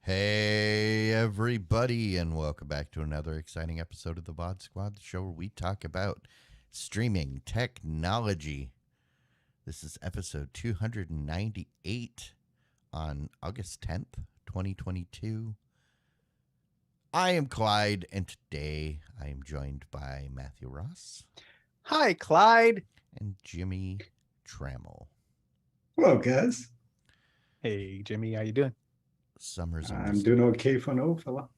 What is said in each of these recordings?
Hey, everybody, and welcome back to another exciting episode of the VOD Squad, the show where we talk about streaming technology. This is episode 298 on August 10th, 2022. I am Clyde, and today I am joined by Matthew Ross. Hi, Clyde. And Jimmy Trammell. Hello, guys. Hey, Jimmy, how you doing? Summer's I'm doing okay for an old fella.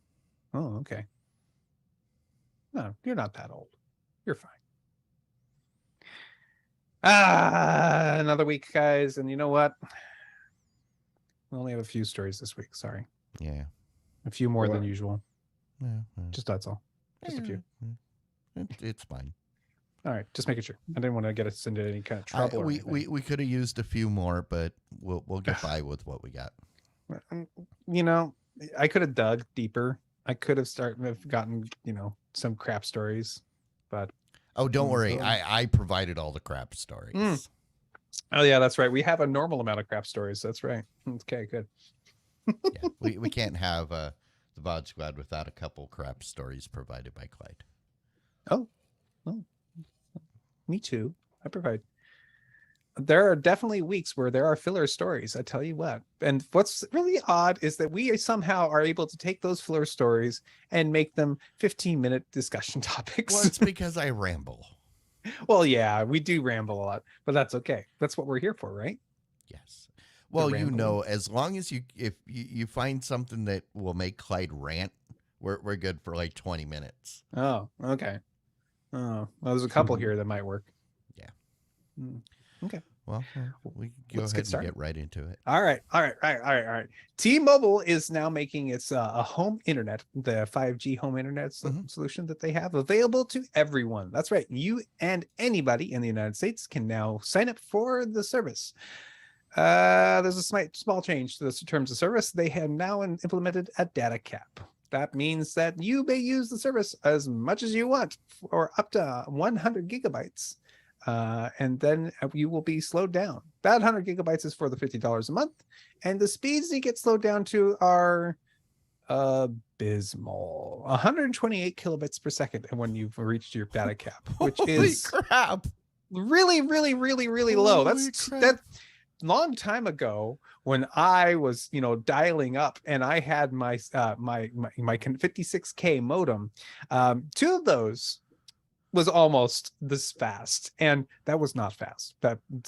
Oh, okay. No, you're not that old. You're fine. Another week, guys, and you know what? We only have a few stories this week. Sorry. Yeah. A few more than usual. Yeah. Just that's all. Just a few. It's fine. All right, just making sure. I didn't want to get us into any kind of trouble. We could have used a few more, but we'll get by with what we got. You know, I could have dug deeper. I could have gotten, some crap stories, but oh, don't worry. I provided all the crap stories. Oh yeah, that's right. We have a normal amount of crap stories. That's right. Okay, good. Yeah, we can't have the VOD Squad without a couple crap stories provided by Clyde. Oh, me too. I provide. There are definitely weeks where there are filler stories, I tell you what. And what's really odd is that we somehow are able to take those filler stories and make them 15-minute discussion topics. Well, it's because I ramble. Well, yeah, we do ramble a lot, but that's okay. That's what we're here for, right? Yes. Well, as long as if you find something that will make Clyde rant, we're good for like 20 minutes. Oh, okay. Oh, well, there's a couple here that might work. Yeah. Okay. Well, we can go ahead and get right into it. All right. T-Mobile is now making its a home internet, the 5G home internet solution that they have available to everyone. That's right. You and anybody in the United States can now sign up for the service. There's a small change to the terms of service. They have now implemented a data cap. That means that you may use the service as much as you want or up to 100 gigabytes. And then you will be slowed down. That 100 gigabytes is for the $50 a month. And the speeds you get slowed down to are abysmal. 128 kilobits per second. And when you've reached your data cap, which is crap. Really, really, really, really low. That long time ago when I was, dialing up and I had my 56K modem, two of those was almost this fast, and that was not fast.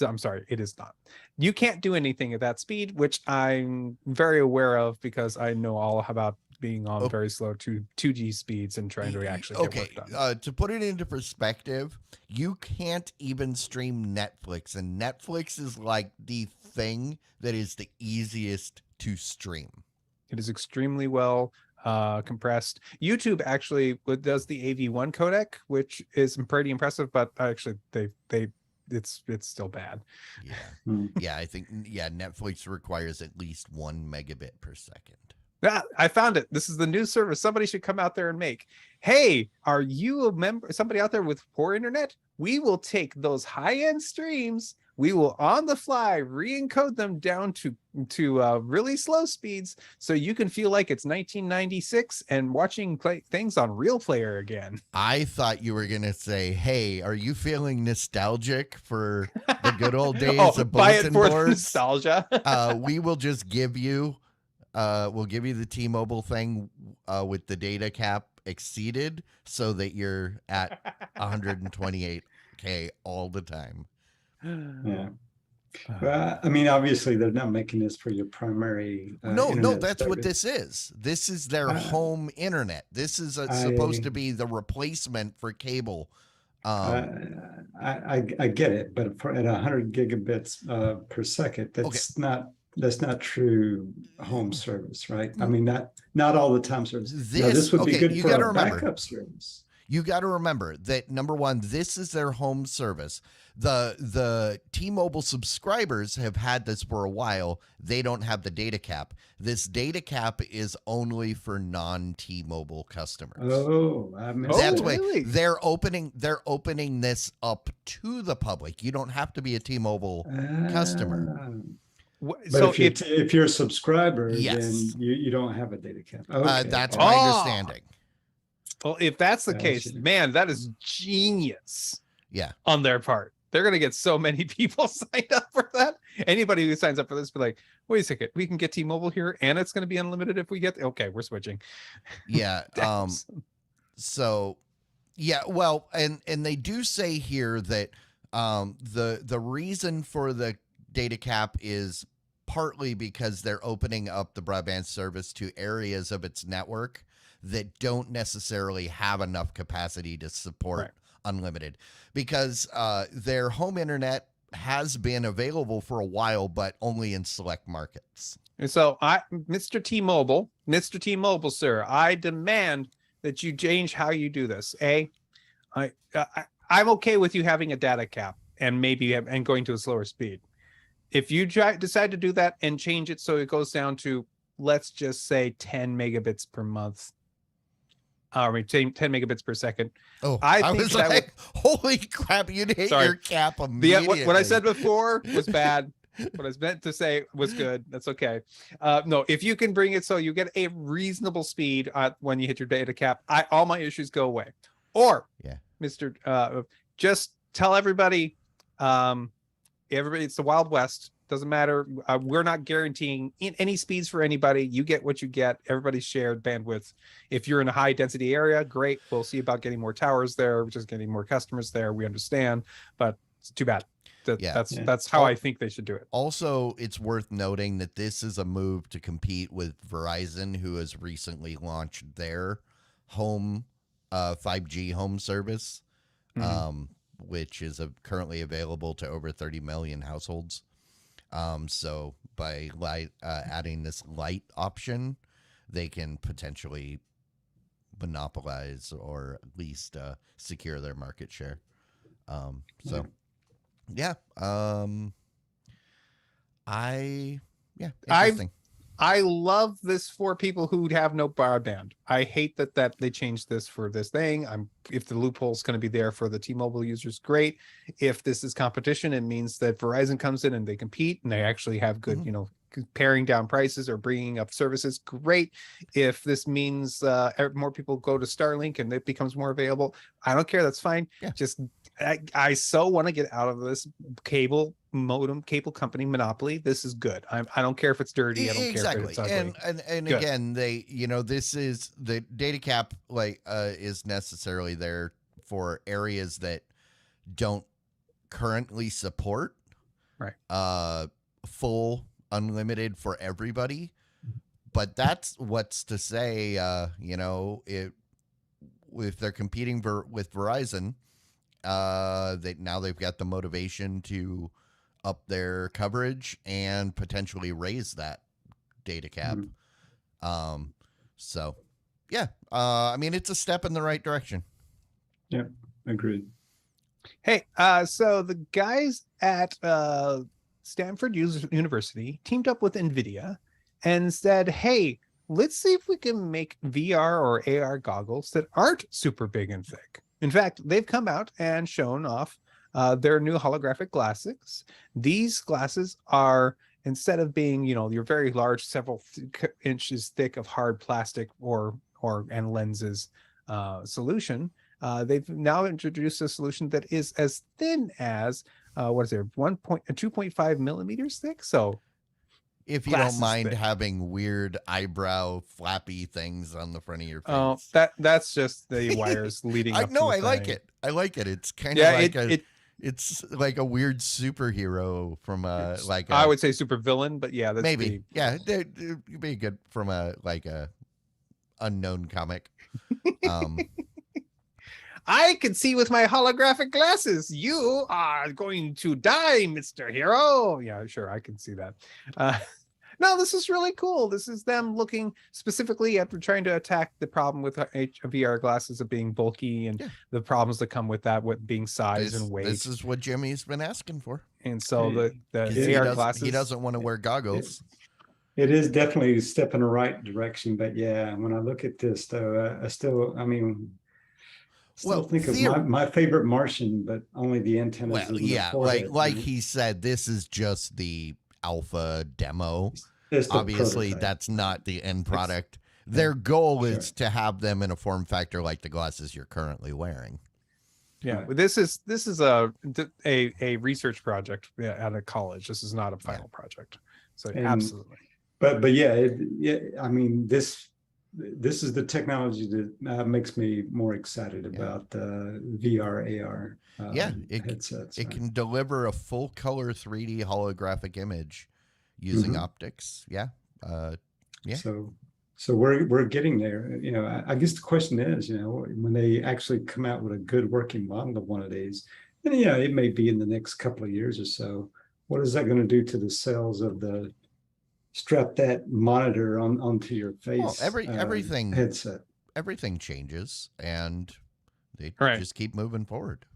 I'm sorry, it is not. You can't do anything at that speed, which I'm very aware of because I know all about being on very slow 2G speeds and trying to actually get work done. To put it into perspective, you can't even stream Netflix, and Netflix is like the thing that is the easiest to stream. It is extremely well compressed. YouTube actually does the AV1 codec, which is pretty impressive, but actually it's still bad. Yeah. I think Netflix requires at least 1 megabit per second. I found it. This is the new service somebody should come out there and make. Hey, are you a member, somebody out there with poor internet? We will take those high-end streams, we will on the fly re-encode them down to really slow speeds so you can feel like it's 1996 and watching things on Real Player again. I thought you were going to say, hey, are you feeling nostalgic for the good old days of bulletin boards? Nostalgia. We will just give you the T-Mobile thing with the data cap exceeded so that you're at 128K all the time. Yeah. I mean, obviously, they're not making this for your primary. No, that's what this is. This is their home internet. This is supposed to be the replacement for cable. I get it, but at 100 gigabits per second, that's not that's not true home service, right? I mean, not all the time service. This would be good for a backup service. You got to remember that, number one, this is their home service. The T-Mobile subscribers have had this for a while. They don't have the data cap. This data cap is only for non-T-Mobile customers. Oh, that's why really? They're opening this up to the public. You don't have to be a T-Mobile customer. But so if you're a subscriber, yes, then you don't have a data cap. Okay. That's my understanding. Well, if that's the case, man, that is genius. Yeah. On their part. They're going to get so many people signed up for that. Anybody who signs up for this be like, wait a second, we can get T-Mobile here and it's going to be unlimited if we get, okay, we're switching. Yeah. So yeah, well, and they do say here that the reason for the data cap is partly because they're opening up the broadband service to areas of its network that don't necessarily have enough capacity to support unlimited, because their home internet has been available for a while, but only in select markets. And so Mr. T-Mobile, sir, I demand that you change how you do this. I'm okay with you having a data cap and and going to a slower speed. If you decide to do that and change it so it goes down to, let's just say 10 megabits per month, 10 megabits per second. Oh, I think was like, holy crap, you'd hit your cap immediately. What I said before was bad. What I was meant to say was good. That's okay. No, if you can bring it so you get a reasonable speed when you hit your data cap, all my issues go away. Or, just tell everybody, it's the Wild West. Doesn't matter. We're not guaranteeing any speeds for anybody. You get what you get. Everybody's shared bandwidth. If you're in a high density area, great. We'll see about getting more towers there, just getting more customers there. We understand, but it's too bad. That's how I think they should do it. Also, it's worth noting that this is a move to compete with Verizon, who has recently launched their home 5G home service, which is currently available to over 30 million households. So by adding this light option, they can potentially monopolize or at least secure their market share. Interesting. I love this for people who have no broadband. I hate that they changed this for this thing. If the loophole is going to be there for the T-Mobile users, great. If this is competition, it means that Verizon comes in and they compete and they actually have good, paring down prices or bringing up services, great. If this means more people go to Starlink and it becomes more available, I don't care. That's fine. Yeah. Just I so want to get out of this cable company monopoly. This is good. I don't care if it's dirty. I don't care if it's ugly. And again, this is the data cap is necessarily there for areas that don't currently support full unlimited for everybody. But that's what's to say, if they're competing with Verizon, they've got the motivation to up their coverage and potentially raise that data cap. It's a step in the right direction. Yeah, agreed. Hey, so the guys at Stanford University teamed up with Nvidia and said, hey, let's see if we can make VR or AR goggles that aren't super big and thick. In fact, they've come out and shown off their new holographic glasses. These glasses are, instead of being, your very large, several inches thick of hard plastic and lenses solution, they've now introduced a solution that is as thin as 2.5 millimeters thick. So if you don't mind having weird eyebrow flappy things on the front of your face. Oh, that's just the wires leading up. I like it. I like it. It's kind of it's like a weird superhero from I would say super villain, but yeah, that's maybe it'd be good from a unknown comic. I can see with my holographic glasses. You are going to die, Mr. Hero. Yeah, sure, I can see that. No, this is really cool. This is them looking specifically at trying to attack the problem with VR glasses of being bulky and the problems that come with that, with being size and weight. This is what Jimmy's been asking for. And so the AR glasses, he doesn't want to wear goggles. It is definitely a step in the right direction, but yeah, when I look at this though, I still think of my favorite Martian, but only the antennas. Well, yeah, like he said, this is just the alpha demo. Obviously, that's not the end product. Their goal is to have them in a form factor like the glasses you're currently wearing. Yeah, this is a research project at a college. This is not a final project. So absolutely. But yeah, I mean, this is the technology that makes me more excited about VR, AR headsets. It can deliver a full color 3D holographic image using optics. Yeah. So we're getting there. You know, I guess the question is, you know, when they actually come out with a good working model of one of these, and it may be in the next couple of years or so, what is that going to do to the sales of the strap that monitor onto your face? Well, everything headset. Everything changes, and they just keep moving forward.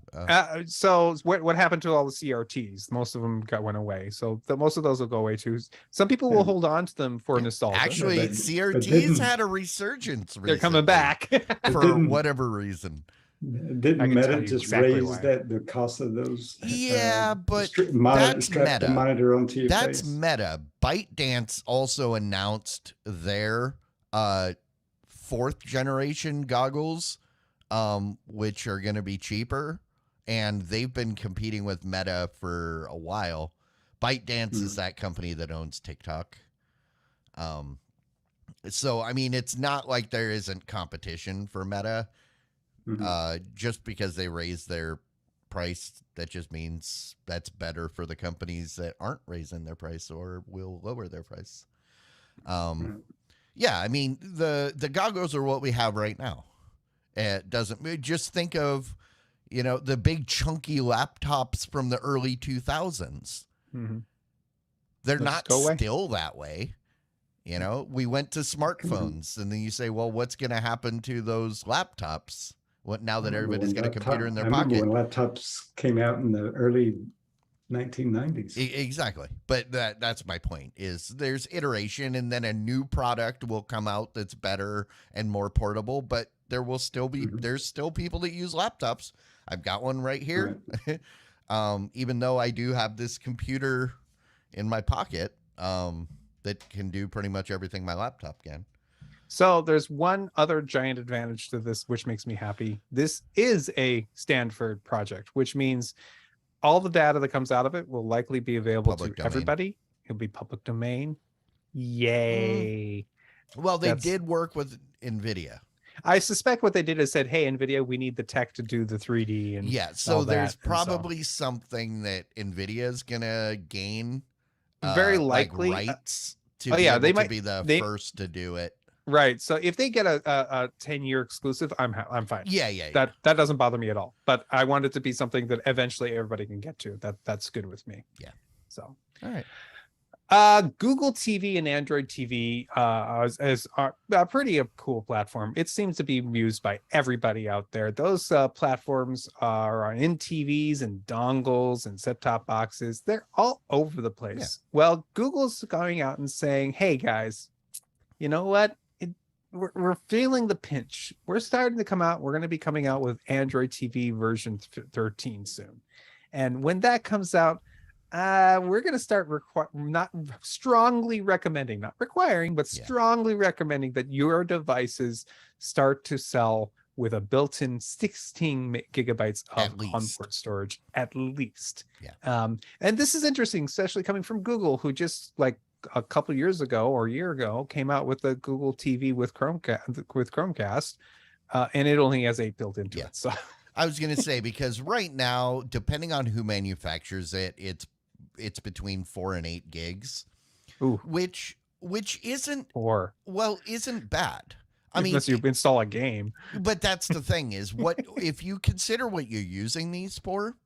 So what happened to all the CRTs? Most of them went away. So most of those will go away too. Some people will hold on to them for nostalgia. Actually, CRTs had a resurgence recently. They're coming back for whatever reason. Didn't Meta just raise the cost of those? Yeah, but that's Meta. The monitor onto your face. That's Meta. ByteDance also announced their 4th generation goggles, which are going to be cheaper, and they've been competing with Meta for a while. ByteDance is that company that owns TikTok. So I mean, it's not like there isn't competition for Meta. Just because they raise their price, that just means that's better for the companies that aren't raising their price or will lower their price. Yeah, I mean, the goggles are what we have right now. It doesn't just think of, the big chunky laptops from the early 2000s. They're not still that way. We went to smartphones, and then you say, well, what's going to happen to those laptops? What now that everybody's got a computer in their pocket? When laptops came out in the early 1990s. Exactly. But that's my point, is there's iteration, and then a new product will come out that's better and more portable, but there will still be there's still people that use laptops. I've got one right here. Right. Even though I do have this computer in my pocket that can do pretty much everything my laptop can. So there's one other giant advantage to this, which makes me happy. This is a Stanford project, which means all the data that comes out of it will likely be available to everybody. It'll be public domain. Yay. Well, they did work with Nvidia. I suspect what they did is said, hey, Nvidia, we need the tech to do the 3D. And so there's probably something that Nvidia is going to gain. Very likely. Like rights to they might be the first to do it. Right. So if they get a 10-year exclusive, I'm fine. Yeah. That doesn't bother me at all. But I want it to be something that eventually everybody can get to. That's good with me. Yeah. So all right. Google TV and Android TV is a pretty cool platform. It seems to be used by everybody out there. Those platforms are in TVs and dongles and set-top boxes. They're all over the place. Yeah. Well, Google's going out and saying, hey, guys, you know what? We're feeling the pinch. We're starting to come out. We're going to be coming out with Android TV version 13 soon. And when that comes out, we're going to start not strongly recommending, not requiring, but strongly recommending that your devices start to sell with a built-in 16 gigabytes of onboard storage at least. Yeah. And this is interesting, especially coming from Google, who just like a couple years ago or a year ago came out with the Google TV with Chromecast, and it only has 8 built into it. So I was going to say, because right now, depending on who manufactures it, it's between 4 and 8 gigs. Ooh. which isn't isn't bad. Unless you install a game. But that's the thing is, what if you consider what you're using these for?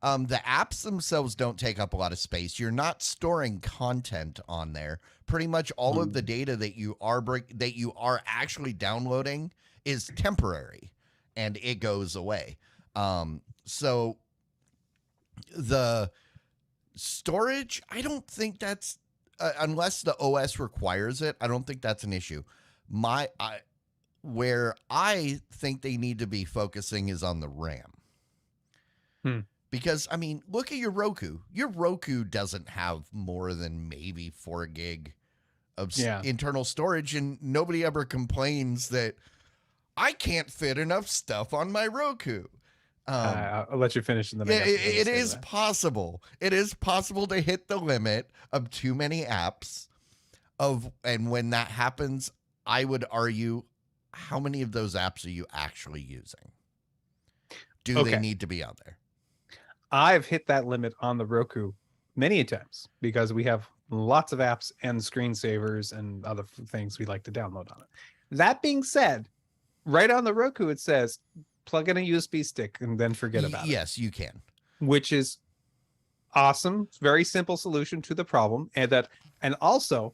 The apps themselves don't take up a lot of space. You're not storing content on there. Pretty much all of the data that you are actually downloading is temporary, and it goes away. So the storage, I don't think that's unless the OS requires it. I don't think that's an issue. Where I think they need to be focusing is on the RAM. Because, I mean, look at your Roku. Your Roku doesn't have more than maybe 4 gig of internal storage, and nobody ever complains that I can't fit enough stuff on my Roku. I'll let you finish in the minute. It is possible. It is possible to hit the limit of too many apps. And when that happens, I would argue, how many of those apps are you actually using? Do they need to be on there? I've hit that limit on the Roku many times because we have lots of apps and screensavers and other things we like to download on it. That being said, right on the Roku, it says plug in a USB stick and then forget about it. Yes, you can. Which is awesome. Very simple solution to the problem. And also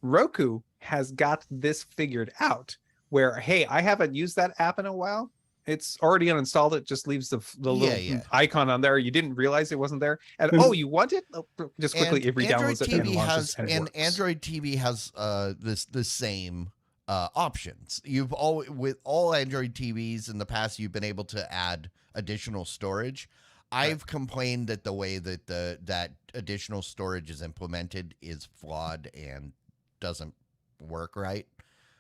Roku has got this figured out where, hey, I haven't used that app in a while. It's already uninstalled. It just leaves the little icon on there. You didn't realize it wasn't there. And you want it? Just quickly, it re-downloads it and launches. And Android TV has the same options. With all Android TVs in the past, you've been able to add additional storage. I've complained that the way that that additional storage is implemented is flawed and doesn't work right.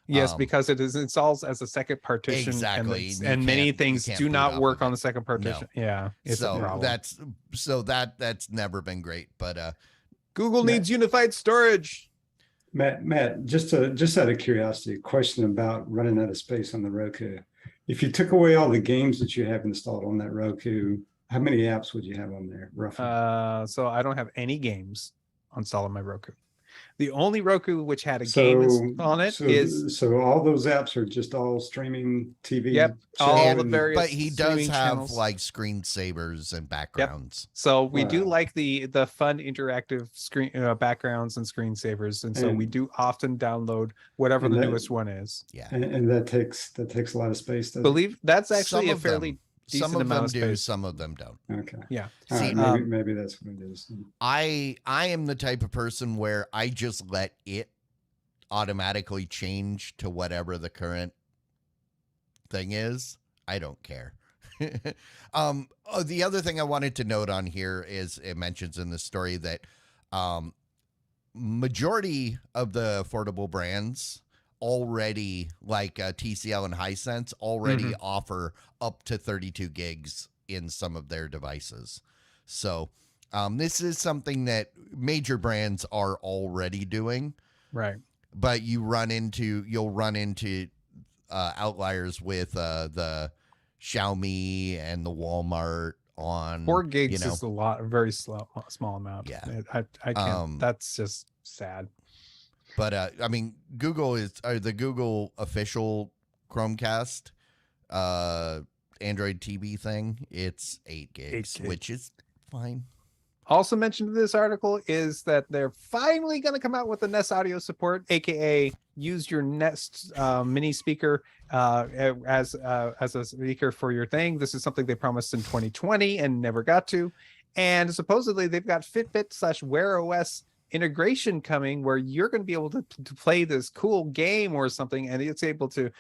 Yes, because it is installs as a second partition. Exactly. And many things do not work on the second partition. No. Yeah. It's a problem. That's never been great. But Google needs unified storage. Matt, just out of curiosity, a question about running out of space on the Roku. If you took away all the games that you have installed on that Roku, how many apps would you have on there, roughly? So I don't have any games installed on my Roku. The only Roku which had a game on it is all those apps are just all streaming TV. Yep, all the various. But he does have channels. Like screensavers and backgrounds. Yep. So we do like the fun interactive screen backgrounds and screensavers, and so we do often download whatever the newest one is. Yeah, and that takes a lot of space. Believe that's actually a fairly. Some of them do, some of them don't. Okay. Yeah. See, maybe that's what it is. I am the type of person where I just let it automatically change to whatever the current thing is. I don't care. The other thing I wanted to note on here is it mentions in the story that majority of the affordable brands already, like TCL and Hisense, already offer up to 32 gigs in some of their devices. So this is something that major brands are already doing. Right. But you'll run into outliers with the Xiaomi and the Walmart on 4 gigs is a lot, very small amount. Yeah. I can't, that's just sad. But I mean, the Google official Chromecast Android TV thing, it's 8 gigs, which is fine. Also mentioned in this article is that they're finally going to come out with the Nest audio support, aka use your Nest mini speaker as a speaker for your thing. This is something they promised in 2020 and never got to. And supposedly they've got Fitbit/Wear OS integration coming where you're going to be able to play this cool game or something, and it's able to,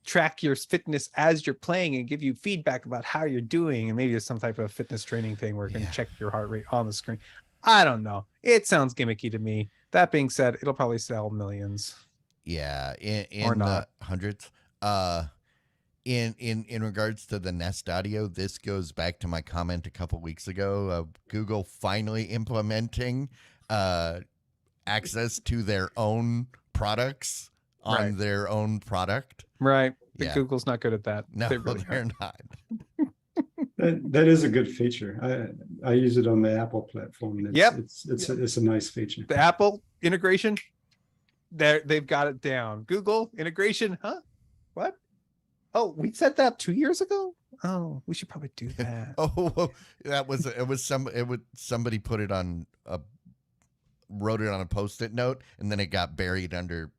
track your fitness as you're playing and give you feedback about how you're doing, and maybe it's some type of fitness training thing where it can check your heart rate on the screen. I don't know. It sounds gimmicky to me. That being said, it'll probably sell millions. Yeah, in the hundreds. In regards to the Nest Audio, this goes back to my comment a couple weeks ago of Google finally implementing access to their own products on their own product. Right. Google's not good at that. No, they're not. That is a good feature. I use it on the Apple platform. It's a nice feature. The Apple integration, they've got it down. Google integration, huh? What? Oh, we said that 2 years ago? Oh, we should probably do that. Oh, somebody put it on wrote it on a Post-it note, and then it got buried under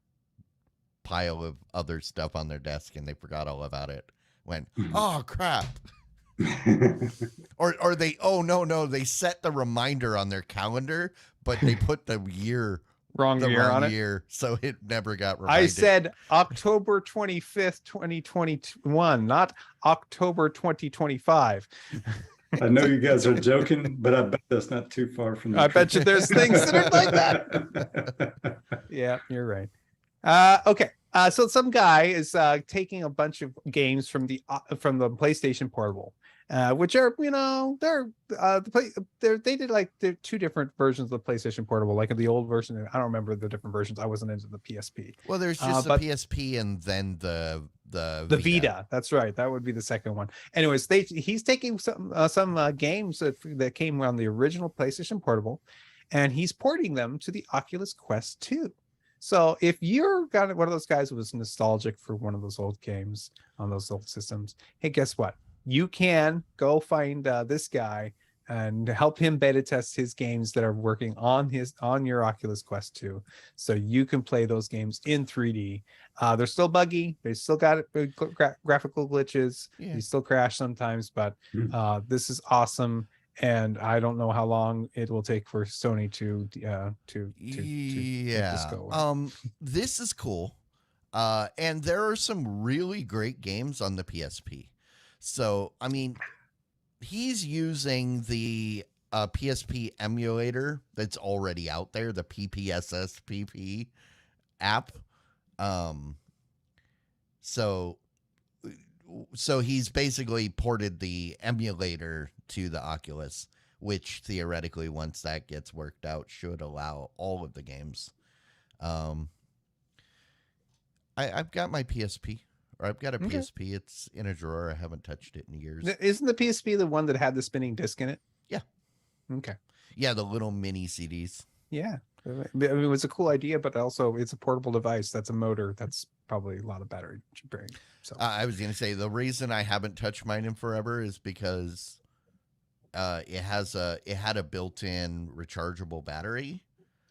pile of other stuff on their desk, and they forgot all about it. Went, oh crap. Or they, oh no, they set the reminder on their calendar, but they put the wrong year year, so it never got reminded. I said October 25th, 2021, not October 2025 I know you guys are joking, but I bet that's not too far from the I bet you there's things that are like that. Yeah, you're right. Okay. So some guy is taking a bunch of games from the PlayStation Portable, which are, you know, they did like they're two different versions of the PlayStation Portable, like the old version. I don't remember the different versions. I wasn't into the PSP. Well, there's just the PSP and then the Vita. That's right. That would be the second one. Anyways, he's taking some games that came on the original PlayStation Portable, and he's porting them to the Oculus Quest 2. So if you're one of those guys who was nostalgic for one of those old games on those old systems, hey, guess what? You can go find this guy and help him beta test his games that are working on your Oculus Quest 2, so you can play those games in 3D. They're still buggy. They still got graphical glitches. Yeah. You still crash sometimes, but this is awesome. And I don't know how long it will take for Sony to this go away. This is cool. And there are some really great games on the PSP. So, I mean, he's using the PSP emulator that's already out there, the PPSSPP app. So he's basically ported the emulator to the Oculus, which theoretically, once that gets worked out, should allow all of the games. I've got my PSP, or I've got a PSP. It's in a drawer. I haven't touched it in years. Isn't the PSP the one that had the spinning disc in it? Yeah. Okay. Yeah, the little mini CDs. Yeah. I mean, it was a cool idea, but also it's a portable device. That's a motor. That's probably a lot of battery drain. So I was going to say the reason I haven't touched mine in forever is because it had a built-in rechargeable battery.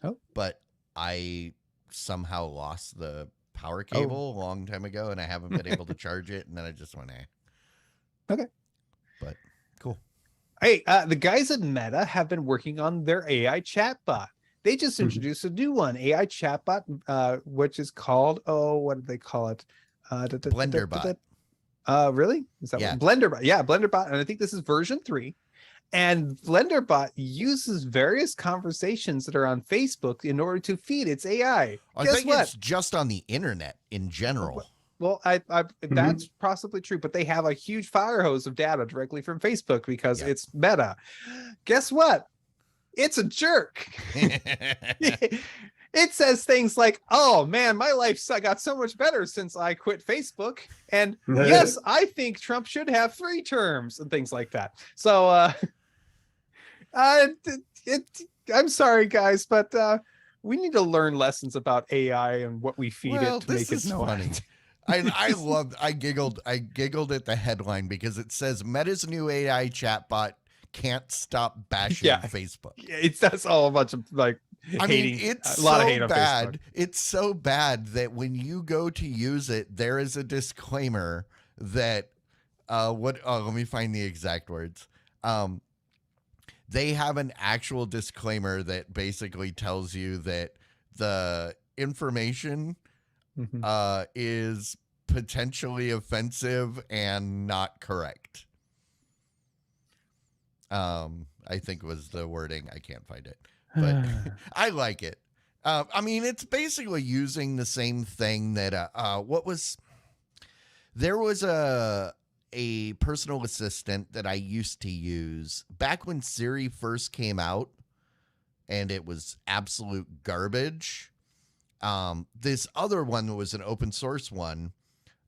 Oh. But I somehow lost the power cable a long time ago, and I haven't been able to charge it, and then I just went, Okay. But cool. Hey, the guys at Meta have been working on their AI chatbot. They just introduced a new one, AI chatbot, which is called, what did they call it? BlenderBot. Really? Is that what? BlenderBot? Yeah, BlenderBot. And I think this is version 3. And BlenderBot uses various conversations that are on Facebook in order to feed its AI. I think it's just on the internet in general. Well, that's possibly true, but they have a huge fire hose of data directly from Facebook because it's Meta. Guess what? It's a jerk. It says things like, oh man, my life got so much better since I quit Facebook. And yes, I think Trump should have 3 terms and things like that. So I'm sorry, guys, but we need to learn lessons about AI and what we feed it to make it know funny. I giggled at the headline because it says Meta's new AI chatbot can't stop bashing Facebook. That's all a bunch of hating. It's a lot of hate so on bad. Facebook. It's so bad that when you go to use it, there is a disclaimer that let me find the exact words. They have an actual disclaimer that basically tells you that the information is potentially offensive and not correct. I think was the wording. I can't find it, but I like it. I mean, it's basically using the same thing that there was a personal assistant that I used to use back when Siri first came out, and it was absolute garbage. This other one that was an open source one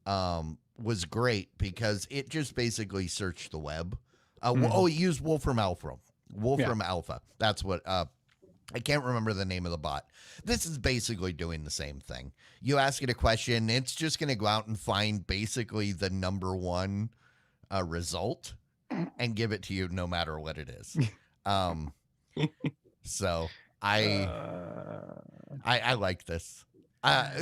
was great because it just basically searched the web. It used Wolfram Alpha. That's what I can't remember the name of the bot. This is basically doing the same thing. You ask it a question, it's just going to go out and find basically the number one a result and give it to you no matter what it is. So I like this.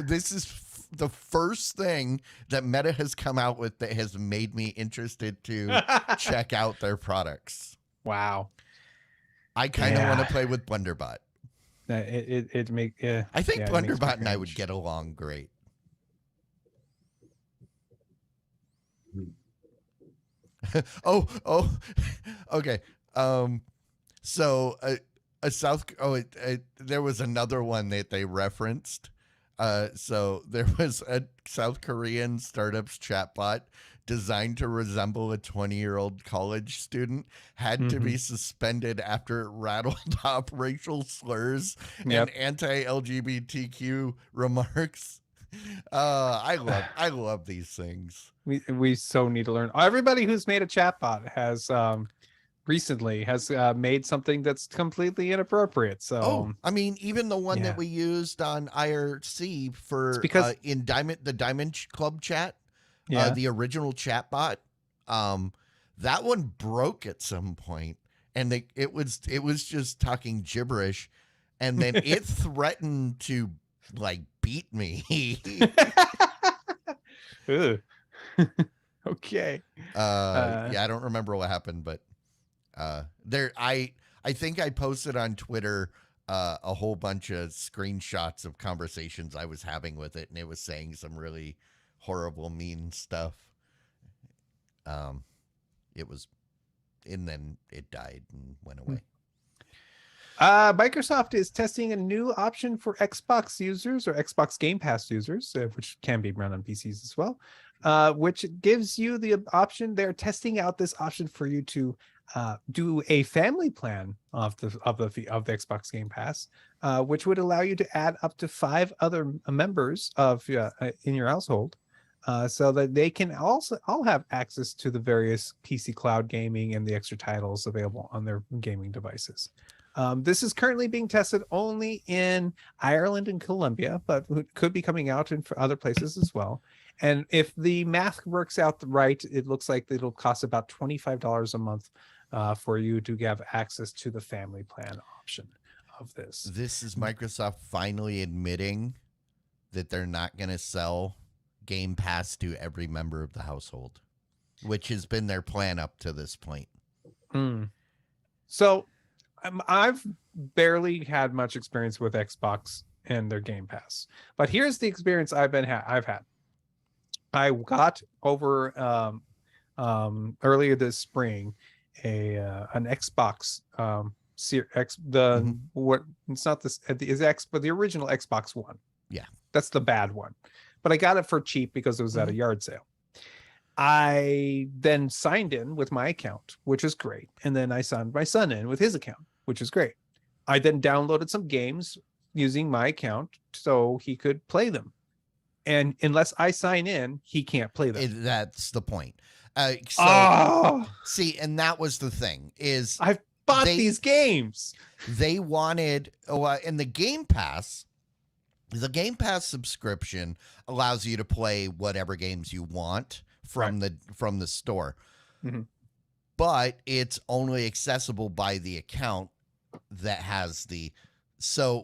This is the first thing that Meta has come out with that has made me interested to check out their products. Wow. I kind of want to play with Blunderbot. I think Blunderbot and I would get along great. Okay. So there was another one that they referenced. So there was a South Korean startup's chatbot designed to resemble a 20-year-old college student had to be suspended after it rattled off racial slurs and anti-LGBTQ remarks. I love these things. We so need to learn. Everybody who's made a chatbot has recently made something that's completely inappropriate. So I mean, even the one that we used on IRC for because in the Diamond Club chat, the original chatbot, that one broke at some point, and it was just talking gibberish, and then it threatened to like beat me. Okay. I don't remember what happened, but I think I posted on Twitter a whole bunch of screenshots of conversations I was having with it, and it was saying some really horrible, mean stuff. It was, and then it died and went away. Microsoft is testing a new option for Xbox users or Xbox Game Pass users, which can be run on PCs as well, which gives you the option. They're testing out this option for you to do a family plan of the Xbox Game Pass, which would allow you to add up to 5 other members of in your household, so that they can also all have access to the various PC cloud gaming and the extra titles available on their gaming devices. This is currently being tested only in Ireland and Colombia, but could be coming out in other places as well. And if the math works out right, it looks like it'll cost about $25 a month for you to have access to the family plan option of this. This is Microsoft finally admitting that they're not going to sell Game Pass to every member of the household, which has been their plan up to this point. So I've barely had much experience with Xbox and their Game Pass, but here's the experience I've had. I got over earlier this spring an Xbox it's not this is X, but the original Xbox One. Yeah, that's the bad one, but I got it for cheap because it was at a yard sale. I then signed in with my account, which is great. And then I signed my son in with his account, which is great. I then downloaded some games using my account so he could play them. And unless I sign in, he can't play them. That's the point. See, and that was the thing is I've bought these games. They wanted, in the Game Pass subscription allows you to play whatever games you want from the store, but it's only accessible by the account that has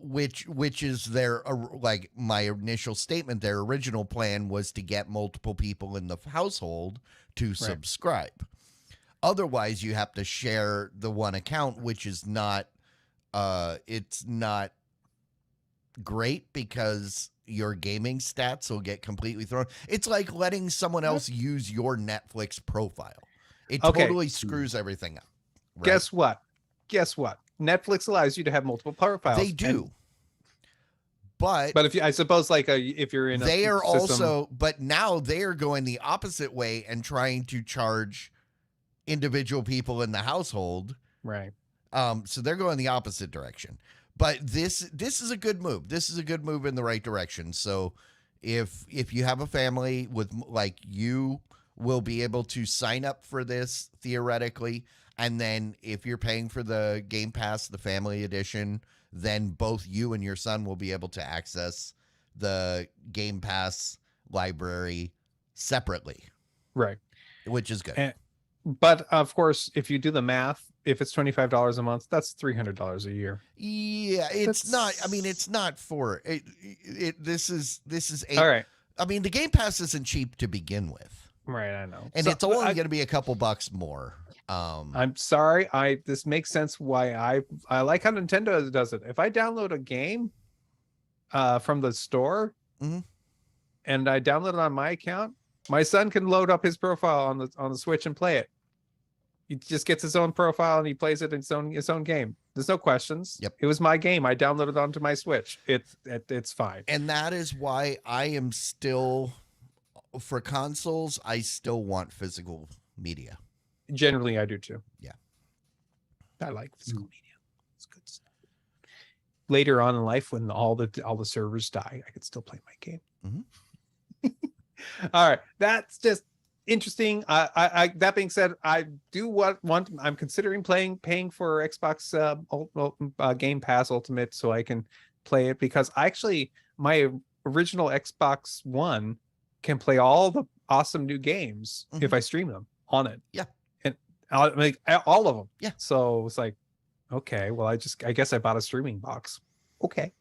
which is their, like my initial statement, their original plan was to get multiple people in the household to subscribe. Otherwise you have to share the one account, which is not it's not great because your gaming stats will get completely thrown. It's like letting someone else use your Netflix profile. It totally screws everything up. Right? Guess what? Netflix allows you to have multiple profiles. They do. But if I suppose if you're in they are system, also, but now they are going the opposite way and trying to charge individual people in the household. Right. So they're going the opposite direction. But this is a good move. This is a good move in the right direction. So if you have a family with, like, you will be able to sign up for this theoretically. And then if you're paying for the Game Pass, the family edition, then both you and your son will be able to access the Game Pass library separately. Right. Which is good. But of course, if you do the math, if it's $25 a month, that's $300 a year. Yeah, it's That's- not. I mean, it's not for it. This is All right. I mean, the Game Pass isn't cheap to begin with, Right, I know. and So, it's only going to be a couple bucks more. I'm sorry. This makes sense why I like how Nintendo does it. If I download a game from the store Mhm. and I download it on my account, my son can load up his profile on the Switch and play it. He just gets his own profile and he plays it in his own game. There's no questions. Yep. It was my game. I downloaded it onto my Switch. It's fine. And that is why I am still for consoles. I still want physical media. Generally, I do too. Yeah. I like physical media. It's good stuff. Later on in life, when all the servers die, I could still play my game. All right, that's just interesting. I that being said, I do want. I'm considering paying for Xbox Game Pass Ultimate so I can play it, because my original Xbox One can play all the awesome new games if I stream them on it. Yeah. And like all of them. Yeah. So it's like, okay, well, I guess I bought a streaming box. Okay.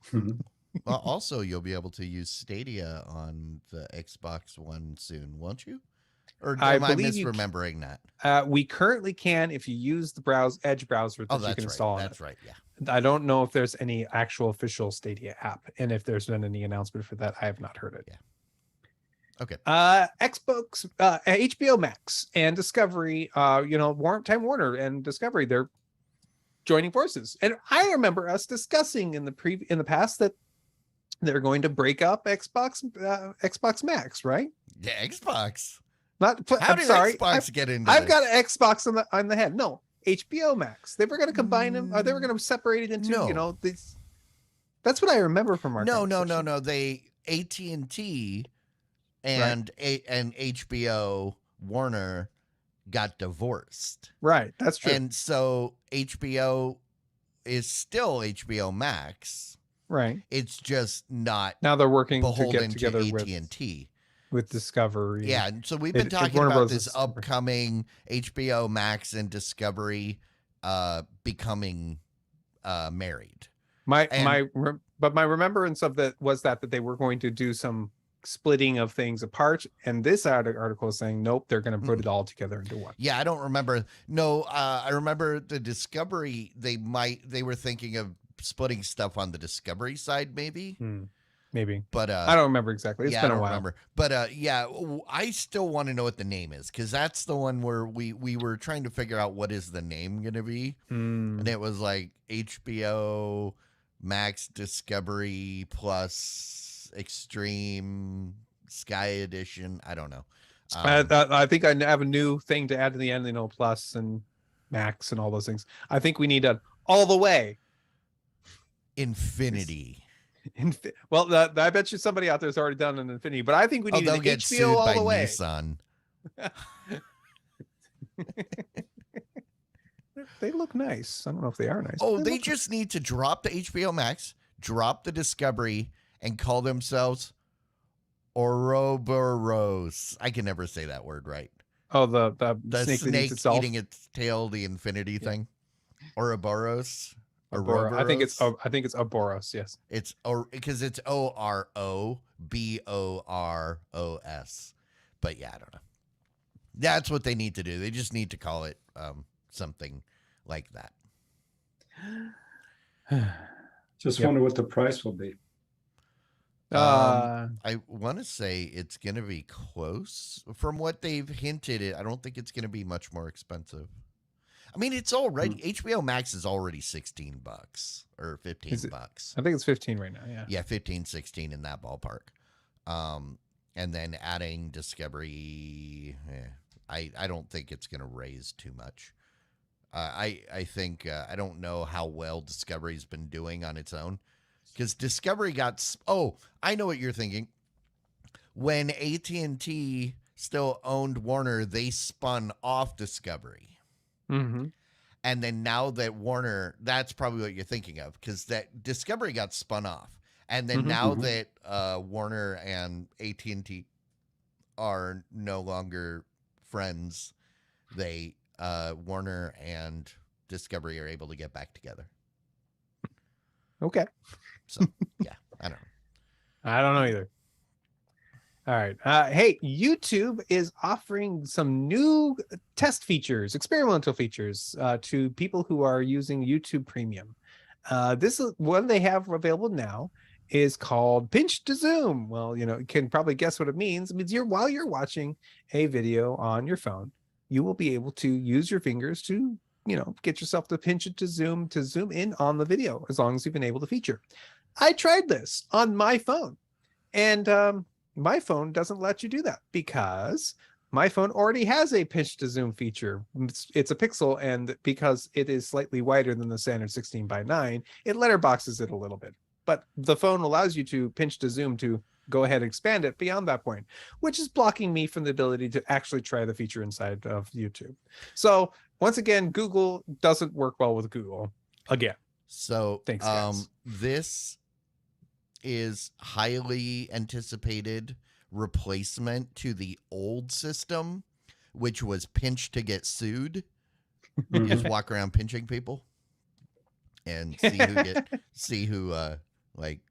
Well, also, you'll be able to use Stadia on the Xbox One soon, won't you? Or am I misremembering that? We currently can if you use the Edge browser that you can install. That's right. Yeah. I don't know if there's any actual official Stadia app, and if there's been any announcement for that, I have not heard it. Yeah. Okay. Xbox, HBO Max, and Discovery. Time Warner and Discovery, they're joining forces. And I remember us discussing in the past that they're going to break up Xbox Max, right? Yeah, Xbox. I'm sorry. Xbox get into I've this? got an Xbox on the head. No, HBO Max. They were going to combine them. Or they were going to separate it into these. That's what I remember from our No. They AT&T and HBO Warner got divorced. Right, that's true. And so HBO is still HBO Max. Right. It's just not now they're working to beholden get together to AT&T. With Discovery. Yeah, and so we've been talking about this upcoming HBO Max and Discovery becoming married. My remembrance of that was that they were going to do some splitting of things apart, and this article is saying nope, they're going to put it all together into one. Yeah, I don't remember. No, I remember the Discovery. They were thinking of splitting stuff on the Discovery side, maybe. Maybe, but I don't remember exactly. It's been a while. Remember. But I still want to know what the name is, because that's the one where we were trying to figure out what is the name going to be, and it was like HBO Max Discovery Plus Extreme Sky Edition. I don't know. I think I have a new thing to add to the end. Plus and Max and all those things. I think we need all the way Infinity. Well, I bet you somebody out there's already done an Infinity, but I think we need an HBO all the way. Nissan. They look nice. I don't know if they are nice. Oh, they just need to drop the HBO Max, drop the Discovery, and call themselves Ouroboros. I can never say that word right. Oh, the snake eating its tail, the Infinity thing. Ouroboros. I think it's Ouroboros. Yes, it's because it's OROBOROS. But yeah, I don't know. That's what they need to do. They just need to call it something like that. Just wonder what the price will be. I want to say it's going to be close. From what they've hinted, I don't think it's going to be much more expensive. I mean, it's already HBO Max is already $16 or $15. I think it's 15 right now. Yeah. Yeah, 15, 16 in that ballpark. And then adding Discovery, I don't think it's going to raise too much. I think I don't know how well Discovery's been doing on its own, because Discovery got. Oh, I know what you're thinking. When AT&T still owned Warner, they spun off Discovery. Mm-hmm. And then now that Warner, that's probably what you're thinking of, because that Discovery got spun off. And then now that Warner and AT&T are no longer friends, Warner and Discovery are able to get back together. Okay. So yeah, I don't know. I don't know either. All right. Hey, YouTube is offering some new test features, experimental features, to people who are using YouTube Premium. This is one they have available now is called pinch to zoom. Well, you can probably guess what it means. It means while you're watching a video on your phone, you will be able to use your fingers to, get yourself to pinch it to zoom in on the video, as long as you've been able to feature. I tried this on my phone, and my phone doesn't let you do that because my phone already has a pinch to zoom feature. It's a Pixel, and because it is slightly wider than the standard 16:9, it letterboxes it a little bit. But the phone allows you to pinch to zoom to go ahead and expand it beyond that point, which is blocking me from the ability to actually try the feature inside of YouTube. So once again, Google doesn't work well with Google again. So thanks, guys. This is highly anticipated replacement to the old system, which was pinch to get sued. You just walk around pinching people and see who like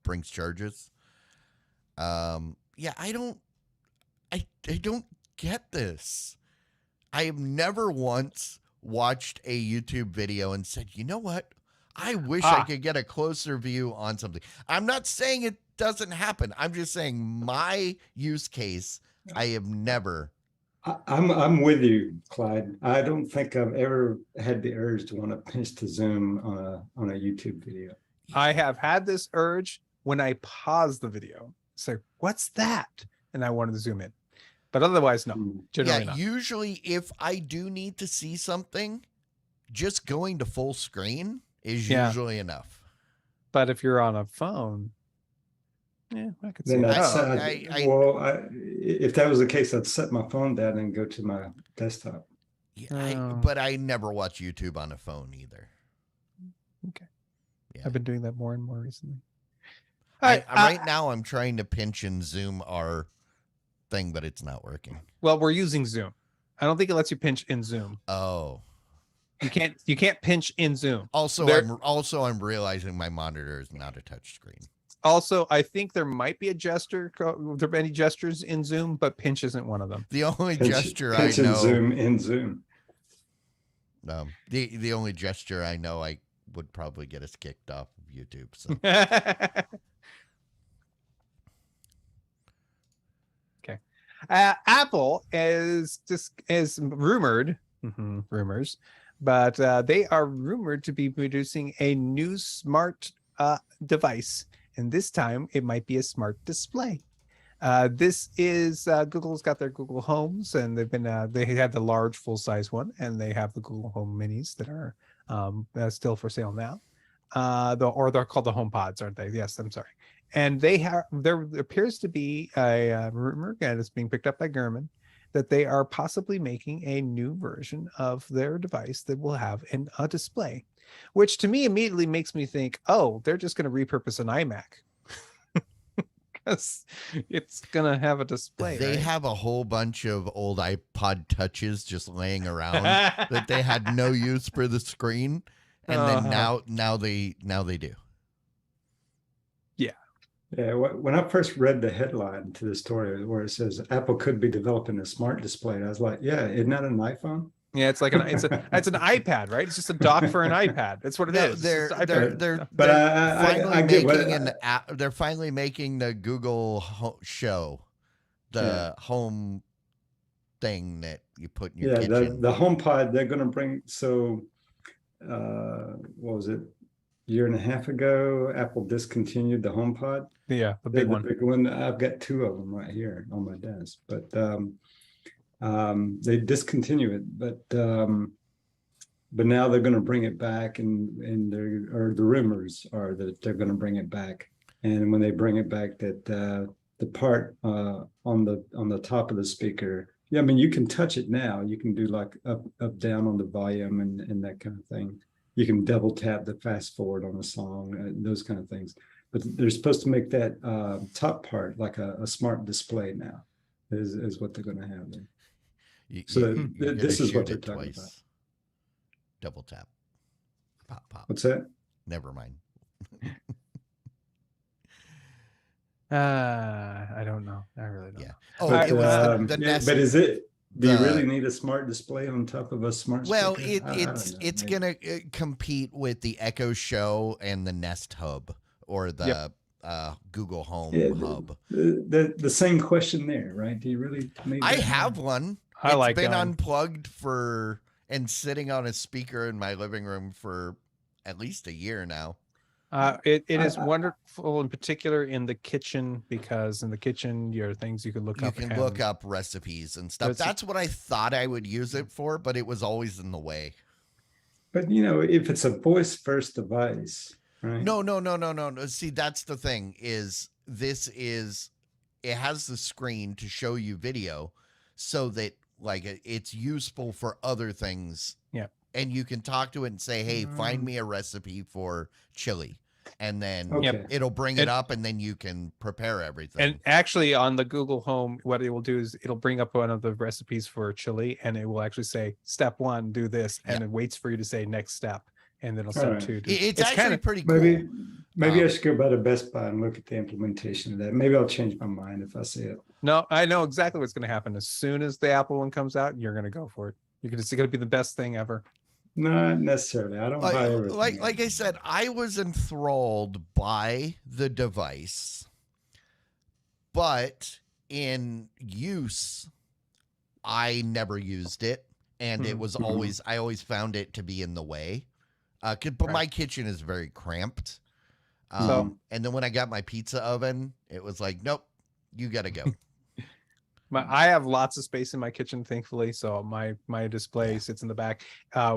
brings charges. I don't get this. I have never once watched a YouTube video and said, you know what? I wish I could get a closer view on something. I'm not saying it doesn't happen. I'm just saying my use case, I have never. I'm with you, Clyde. I don't think I've ever had the urge to want to pinch to zoom on a YouTube video. I have had this urge when I pause the video. It's like, what's that? And I wanted to zoom in. But otherwise, no. Generally not. Usually if I do need to see something, just going to full screen is usually enough. But if you're on a phone, I could see that. If that was the case, I'd set my phone down and go to my desktop. But I never watch YouTube on a phone either. Okay. Yeah. I've been doing that more and more recently. Right now, I'm trying to pinch and zoom our thing, but it's not working. Well, we're using Zoom. I don't think it lets you pinch in Zoom. Oh. You can't pinch in Zoom. Also, I'm realizing my monitor is not a touch screen. Also, I think there might be a gesture. There are any gestures in Zoom, but pinch isn't one of them. The only gesture pinch I know. Zoom in Zoom. The only gesture I know I would probably get us kicked off of YouTube. So. Okay. Apple is rumored. Rumors. But they are rumored to be producing a new smart device, and this time it might be a smart display. This is Google's got their Google Homes, and they had the large full-size one, and they have the Google Home Minis that are still for sale now. They're called the HomePods, aren't they? Yes, I'm sorry. And there appears to be a rumor, and it's being picked up by Gurman, that they are possibly making a new version of their device that will have a display, which to me immediately makes me think, oh, they're just going to repurpose an iMac because it's going to have a display. They have a whole bunch of old iPod Touches just laying around that they had no use for the screen, and then now they do. Yeah, when I first read the headline to the story where it says Apple could be developing a smart display, I was like, yeah, isn't that an iPhone? Yeah, it's like it's an iPad, right? It's just a dock for an iPad. That's what it is. They're finally making the Google Show, the home thing that you put in your kitchen. The HomePod. They're going to bring. So, what was it? Year and a half ago, Apple discontinued the HomePod. Yeah, the big one. The big one. I've got two of them right here on my desk, but they discontinue it. But now they're going to bring it back, and the rumors are that they're going to bring it back. And when they bring it back, that the part on the top of the speaker, I mean, you can touch it now. You can do like up down on the volume and that kind of thing. You can double tap the fast forward on a song, those kind of things. But they're supposed to make that top part like a smart display now, is what they're going to have there. So you're this gonna is what shoot they're it talking twice. about. Double tap. Pop, pop. What's that? Never mind. I don't know. I really don't Yeah. know. Oh, All right, it was the yeah, Nest. but is it? Do you really the- need a smart display on top of a smart Well, speaker? I don't know, it's maybe. gonna compete with the Echo Show and the Nest Hub or the Google Home Yeah, Hub. the same question there, right? Do you really need I that have now? one. I It's like been mine. unplugged and sitting on a speaker in my living room for at least a year now. It is I- wonderful, in particular in the kitchen, because in the kitchen, there are things you can look You up. can and look up recipes and stuff. Reci- That's what I thought I would use it for, but it was always in the way. But you know, if it's a voice first device, right? No. See, that's the thing it has the screen to show you video so that like it's useful for other things. Yeah. And you can talk to it and say, hey, find Mm. me a recipe for chili. And then Okay. it'll bring it And- up and then you can prepare everything. And actually, on the Google Home, what it will do is it'll bring up one of the recipes for chili, and it will actually say, "Step 1, do this," and it waits for you to say next step, and then it'll step Alright. 2. It's actually kind of pretty cool. Maybe I Um, should go by to Best Buy and look at the implementation of that. Maybe I'll change my mind if I see it. No, I know exactly what's going to happen. As soon as the Apple one comes out, you're going to go for it. It's going to be the best thing ever. Not necessarily. I don't buy everything. like I said, I was enthralled by the device, but in use, I never used it, and it was always I always found it to be in the way. But my kitchen is very cramped. And then when I got my pizza oven, it was like, nope, you got to go. I have lots of space in my kitchen, thankfully, so my display sits in the back.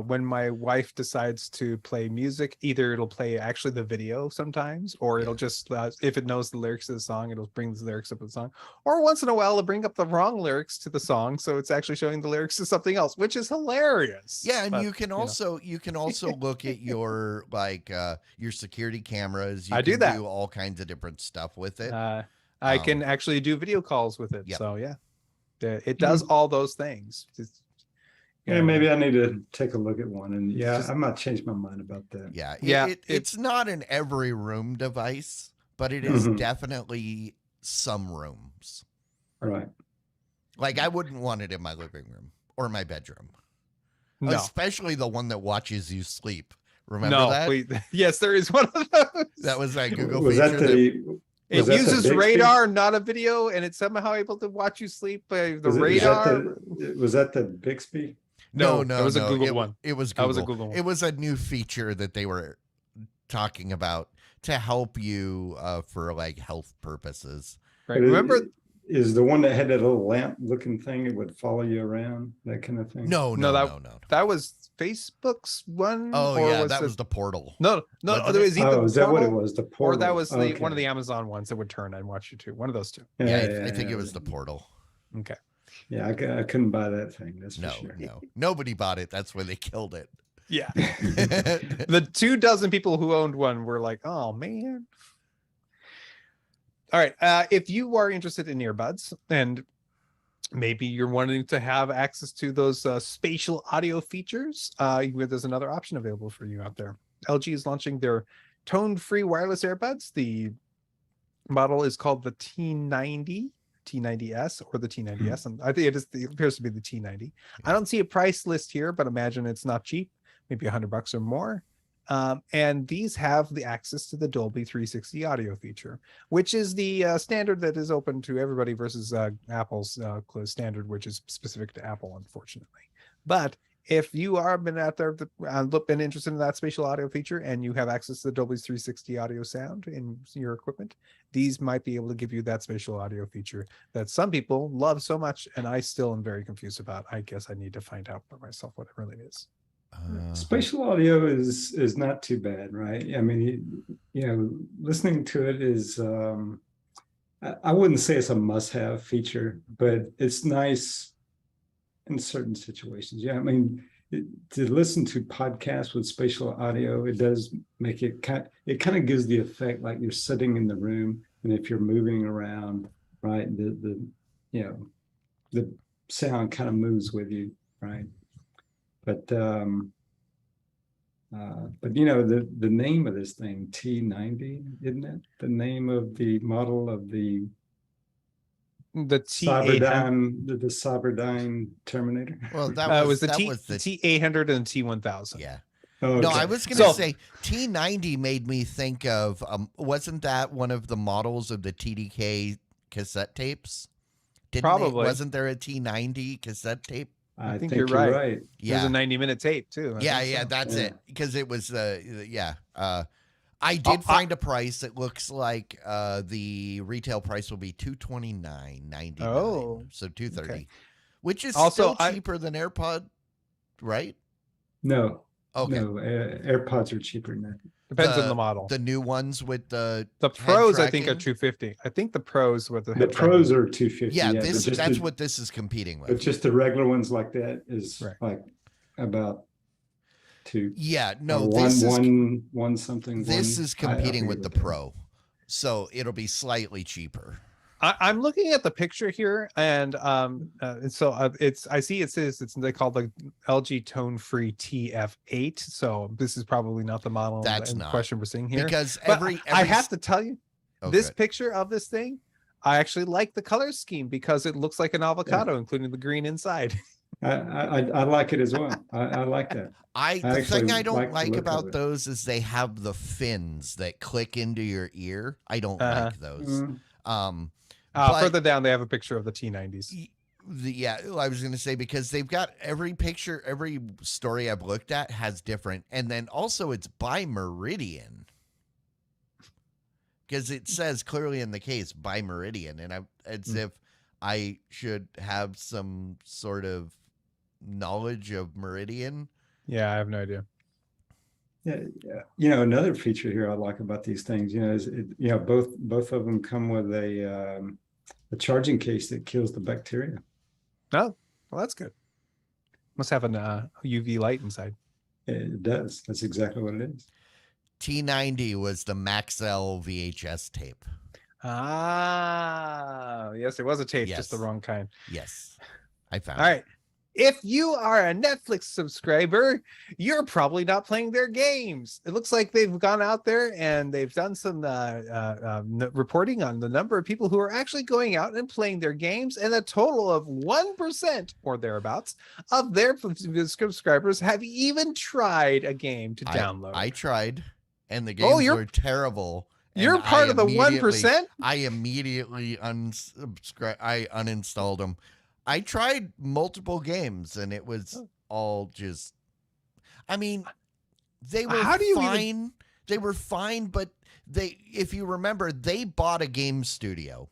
When my wife decides to play music, either it'll play actually the video sometimes, or it'll just if it knows the lyrics of the song, it'll bring the lyrics up of the song. Or once in a while, it'll bring up the wrong lyrics to the song, so it's actually showing the lyrics to something else, which is hilarious. Yeah, and But, you can also look at your your security cameras. You I do can that. do all kinds of different stuff with it. I can actually do video calls with it. Yep. So yeah, it does all those things. Yeah, maybe I need to take a look at one. And yeah, Just- I might change my mind about that. Yeah, it's not an every room device, but it is definitely some rooms. All right. Like I wouldn't want it in my living room or my bedroom, No, especially the one that watches you sleep. Remember no, that? wait, yes, there is one of those. That was that Google Was feature. that the? It was that the uses Bixby? radar, not a video, and it's somehow able to watch you sleep by the radar. Was that the Bixby? No, it was a Google one. It was That Google. was a Google one. It was a new feature that they were talking about to help you for like health purposes. Right. Remember, Is the one that had that little lamp looking thing? It would follow you around, that kind of thing. No. that was Facebook's one. Oh or yeah, was that it- was the portal. no. Wasn't There it? was either Oh, is that what it portal was? The or portal. that was Okay. one of the Amazon ones that would turn and watch you too. One of those two. Yeah, I think it was the portal. Okay. Yeah, I couldn't buy that thing. That's No, for sure. no, nobody bought it. That's why they killed it. Yeah. The 24 people who owned one were like, oh man. All right. If you are interested in earbuds and maybe you're wanting to have access to those spatial audio features, there's another option available for you out there. LG is launching their tone-free wireless earbuds. The model is called the T90, T90S, or the T90S. And I think it appears to be the T90. I don't see a price list here, but imagine it's not cheap, maybe $100 or more. And these have the access to the Dolby 360 audio feature, which is the standard that is open to everybody versus Apple's standard, which is specific to Apple, unfortunately. But if you are been out there been interested in that spatial audio feature and you have access to the Dolby 360 audio sound in your equipment, these might be able to give you that spatial audio feature that some people love so much, and I still am very confused about. I guess I need to find out for myself what it really is. Spatial audio is not too bad, right? I mean, listening to it is, I wouldn't say it's a must-have feature, but it's nice in certain situations. Yeah, I mean, to listen to podcasts with spatial audio, it does make it kind of gives the effect like you're sitting in the room, and if you're moving around, right, the sound kind of moves with you, right? But you know, the name of this thing, T90, isn't it? The name of the model of the T800. the Cyberdyne Terminator. Well, was the that was the T800 and the T1000. yeah. Oh, No, okay. I was going to say T90 made me think of wasn't that one of the models of the TDK cassette tapes? Probably. Wasn't there a T90 cassette tape? I think you're right. Yeah. There's a 90-minute tape too. Yeah, that's it. Because it was I did find a price. It looks like the retail price will be $229.99. Oh, so $230, okay. which is Also, still cheaper than AirPod, right? No. Okay. No, AirPods are cheaper than that. Depends on the model. The new ones with the pros, I think, are $250. I think the pros with the pros are $250. Yeah, that's what this is competing with. But just the regular ones like that is like about two. Yeah, no, one something. This is competing with the Pro, so it'll be slightly cheaper. I'm looking at the picture here, and so I see it says they call the LG Tone Free TF8. So this is probably not the model in question we're seeing here. Because I have to tell you, this picture of this thing, I actually like the color scheme because it looks like an avocado, including the green inside. I like it as well. I like that. The thing I don't like about those is they have the fins that click into your ear. I don't like those. Further down, they have a picture of the T90s. I was going to say, because they've got every picture, every story I've looked at has different. And then also it's by Meridian. Because it says clearly in the case by Meridian. And it's if I should have some sort of knowledge of Meridian. Yeah, I have no idea. Yeah. You know, another feature here I like about these things, you know, is both of them come with a charging case that kills the bacteria. Oh, well, that's good. Must have an UV light inside. It does. That's exactly what it is. T90 was the Maxell VHS tape. Ah, yes, it was a tape, just the wrong kind. Yes, I found it. All right. If you are a Netflix subscriber, you're probably not playing their games. It looks like they've gone out there and they've done some reporting on the number of people who are actually going out and playing their games, and a total of 1% or thereabouts of their subscribers have even tried a game to download. I tried, and the games were terrible. You're part of the 1%? I immediately uninstalled them. I tried multiple games, and it was all just, I mean, they were fine. They were fine, but if you remember, they bought a game studio,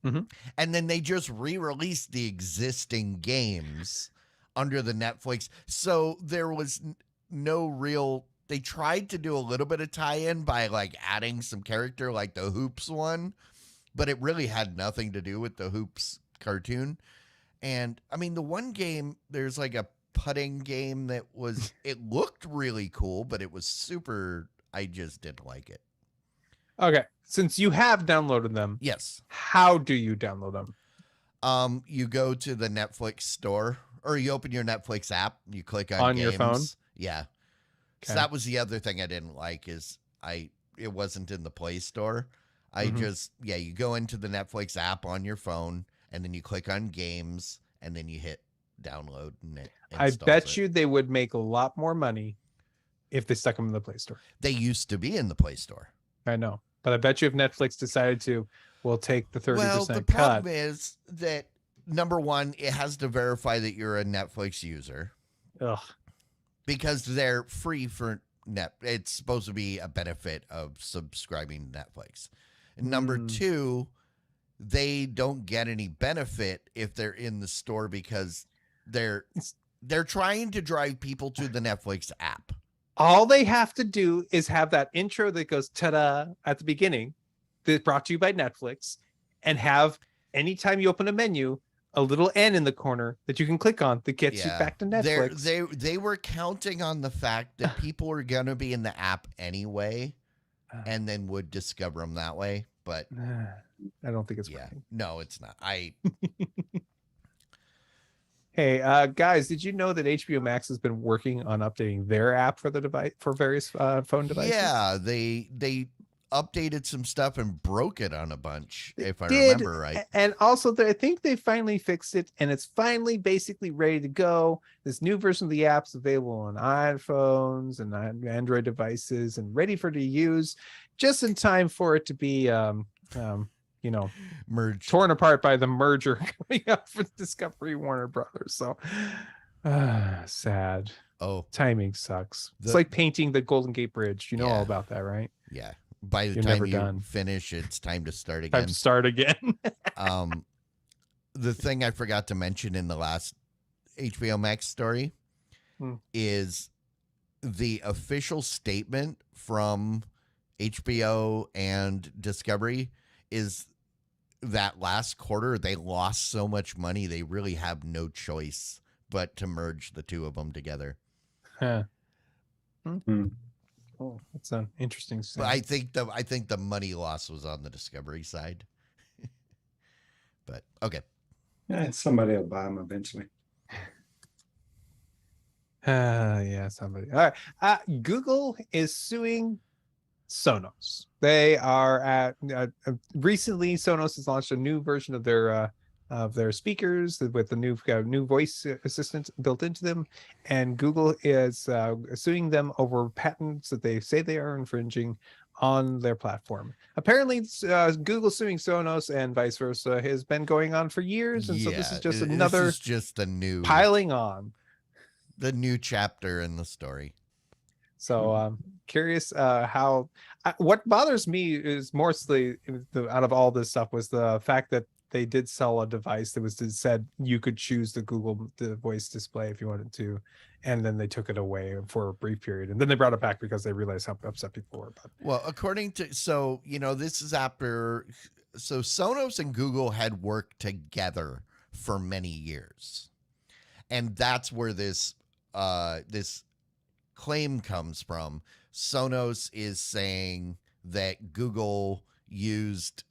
and then they just re-released the existing games under the Netflix. So there was no real, they tried to do a little bit of tie-in by like adding some character like the Hoops one, but it really had nothing to do with the Hoops cartoon. And I mean, the one game, there's like a putting game that was, it looked really cool, but it was super, I just didn't like it. Okay. Since you have downloaded them. Yes. How do you download them? You go to the Netflix store, or you open your Netflix app, you click on games. Your phone? Yeah. Okay. So that was the other thing I didn't like is it wasn't in the Play Store. You go into the Netflix app on your phone, and then you click on games, and then you hit download, and it I bet you they would make a lot more money if they stuck them in the Play Store. They used to be in the Play Store. I know, but I bet you if Netflix decided to, we'll take the 30% Well, the cut. problem is that, number one, it has to verify that you're a Netflix user. Ugh. Because they're free for it's supposed to be a benefit of subscribing to Netflix. And number two, they don't get any benefit if they're in the store because they're trying to drive people to the Netflix app. All they have to do is have that intro that goes ta-da at the beginning, that's brought to you by Netflix, and have, anytime you open a menu, a little N in the corner that you can click on that gets you back to Netflix. They were counting on the fact that people were going to be in the app anyway, and then would discover them that way. But I don't think it's working. No, it's not. Hey, guys, did you know that HBO Max has been working on updating their app for the device for various phone devices? Yeah, they updated some stuff and broke it on a bunch, if I Did remember right. and also I think they finally fixed it, and it's finally basically ready to go. This new version of the app's available on iPhones and Android devices and ready for to use, just in time for it to be you know, Merged. torn apart by the merger coming up for Discovery Warner Brothers. So sad. Oh, Timing sucks. It's like painting the Golden Gate Bridge. You know all about that, right? Yeah. By the You're time never you done. finish, it's time to start again. Time to start again. The thing I forgot to mention in the last HBO Max story is the official statement from HBO and Discovery is that last quarter they lost so much money they really have no choice but to merge the two of them together. Huh. Oh, that's an interesting thing. But I think the money loss was on the Discovery side. But okay. Yeah, somebody will buy them eventually. Yeah, somebody. All right. Google is suing Sonos. They are at recently Sonos has launched a new version of their speakers with the new voice assistant built into them, and Google is suing them over patents that they say they are infringing on their platform. Apparently, Google suing Sonos and vice versa has been going on for years, and so this is just another. This is just the new piling on. The new chapter in the story. So curious how what bothers me is mostly out of all this stuff was the fact that they did sell a device that said you could choose the voice display if you wanted to, and then they took it away for a brief period, and then they brought it back because they realized how upset people were about it. Well, according to this is after Sonos and Google had worked together for many years, and that's where this claim comes from. Sonos is saying that Google used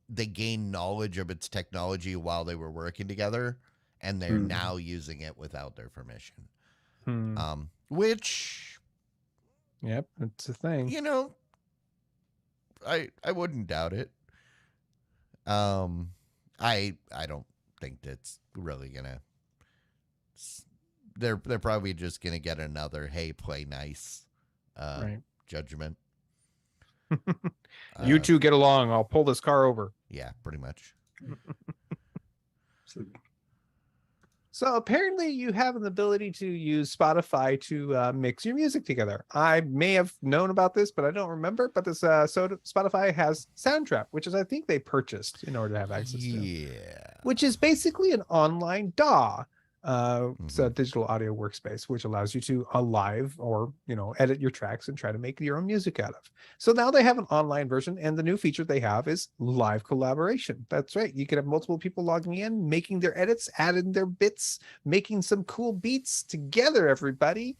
they gained knowledge of its technology while they were working together, and they're now using it without their permission. Which, yep, it's a thing. I wouldn't doubt it. I don't think that's really gonna. They're probably just gonna get another "hey, play nice" judgment. You two get along. I'll pull this car over. Yeah, pretty much. So apparently you have an ability to use Spotify to mix your music together. I may have known about this, but I don't remember. But this Spotify has Soundtrap, which is I think they purchased in order to have access to. Yeah. Which is basically an online DAW. It's a digital audio workspace, which allows you to live or edit your tracks and try to make your own music out of. So now they have an online version, and the new feature they have is live collaboration. That's right, you can have multiple people logging in, making their edits, adding their bits, making some cool beats together. Everybody,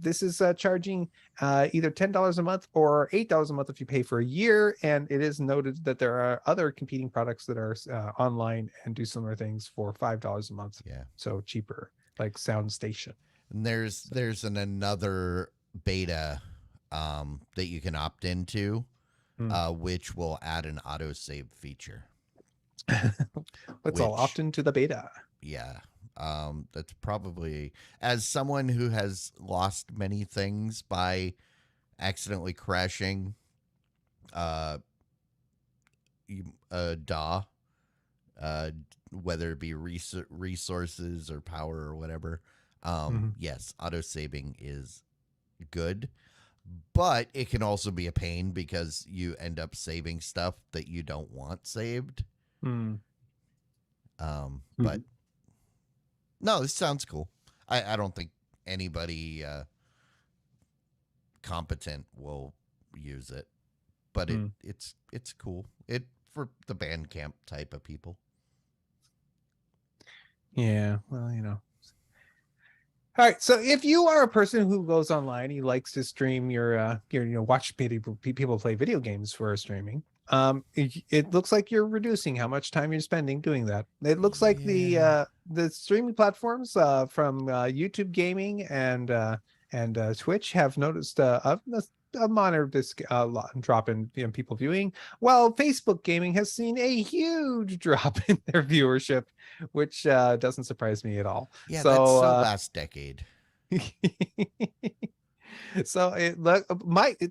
this is charging either $10 a month or $8 a month if you pay for a year. And it is noted that there are other competing products that are online and do similar things for $5 a month. Yeah. So cheaper, like SoundStation. And there's another beta that you can opt into, which will add an autosave feature. Let's all opt into the beta. Yeah. That's probably, as someone who has lost many things by accidentally crashing a DAW, whether it be resources or power or whatever. Yes, autosaving is good, but it can also be a pain because you end up saving stuff that you don't want saved. But no, this sounds cool. I don't think anybody competent will use it, but it's cool. It for the Bandcamp type of people. Yeah, well, All right, so if you are a person who goes online, he likes to stream your watch people play video games for streaming. it looks like you're reducing how much time you're spending doing that. It looks like the streaming platforms from YouTube Gaming and Twitch have noticed a minor drop in people viewing, while Facebook Gaming has seen a huge drop in their viewership, which doesn't surprise me at all. Yeah, So, that's the last decade. So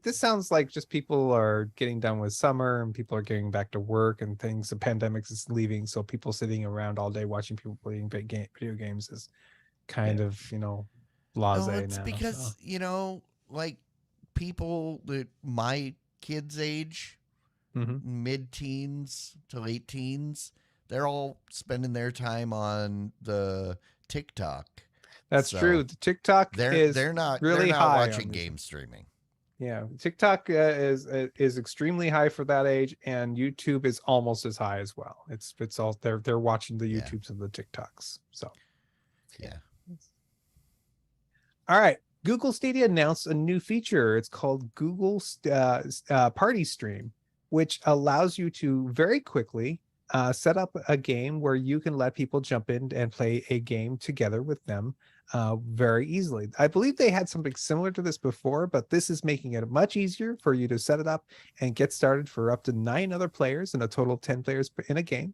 this sounds like just people are getting done with summer and people are getting back to work and things. The pandemic is leaving, so people sitting around all day watching people playing video games is kind of blasé No, it's now. because like people that my kids' age, mid-teens to late teens, they're all spending their time on the TikTok. That's true. The TikTok they're not really high watching game streaming. Yeah, TikTok is extremely high for that age, and YouTube is almost as high as well. It's all they're watching the YouTubes and the TikToks. So yeah. All right. Google Stadia announced a new feature. It's called Google Party Stream, which allows you to very quickly set up a game where you can let people jump in and play a game together with them very easily. I believe they had something similar to this before, but this is making it much easier for you to set it up and get started for up to 9 other players and a total of 10 players in a game,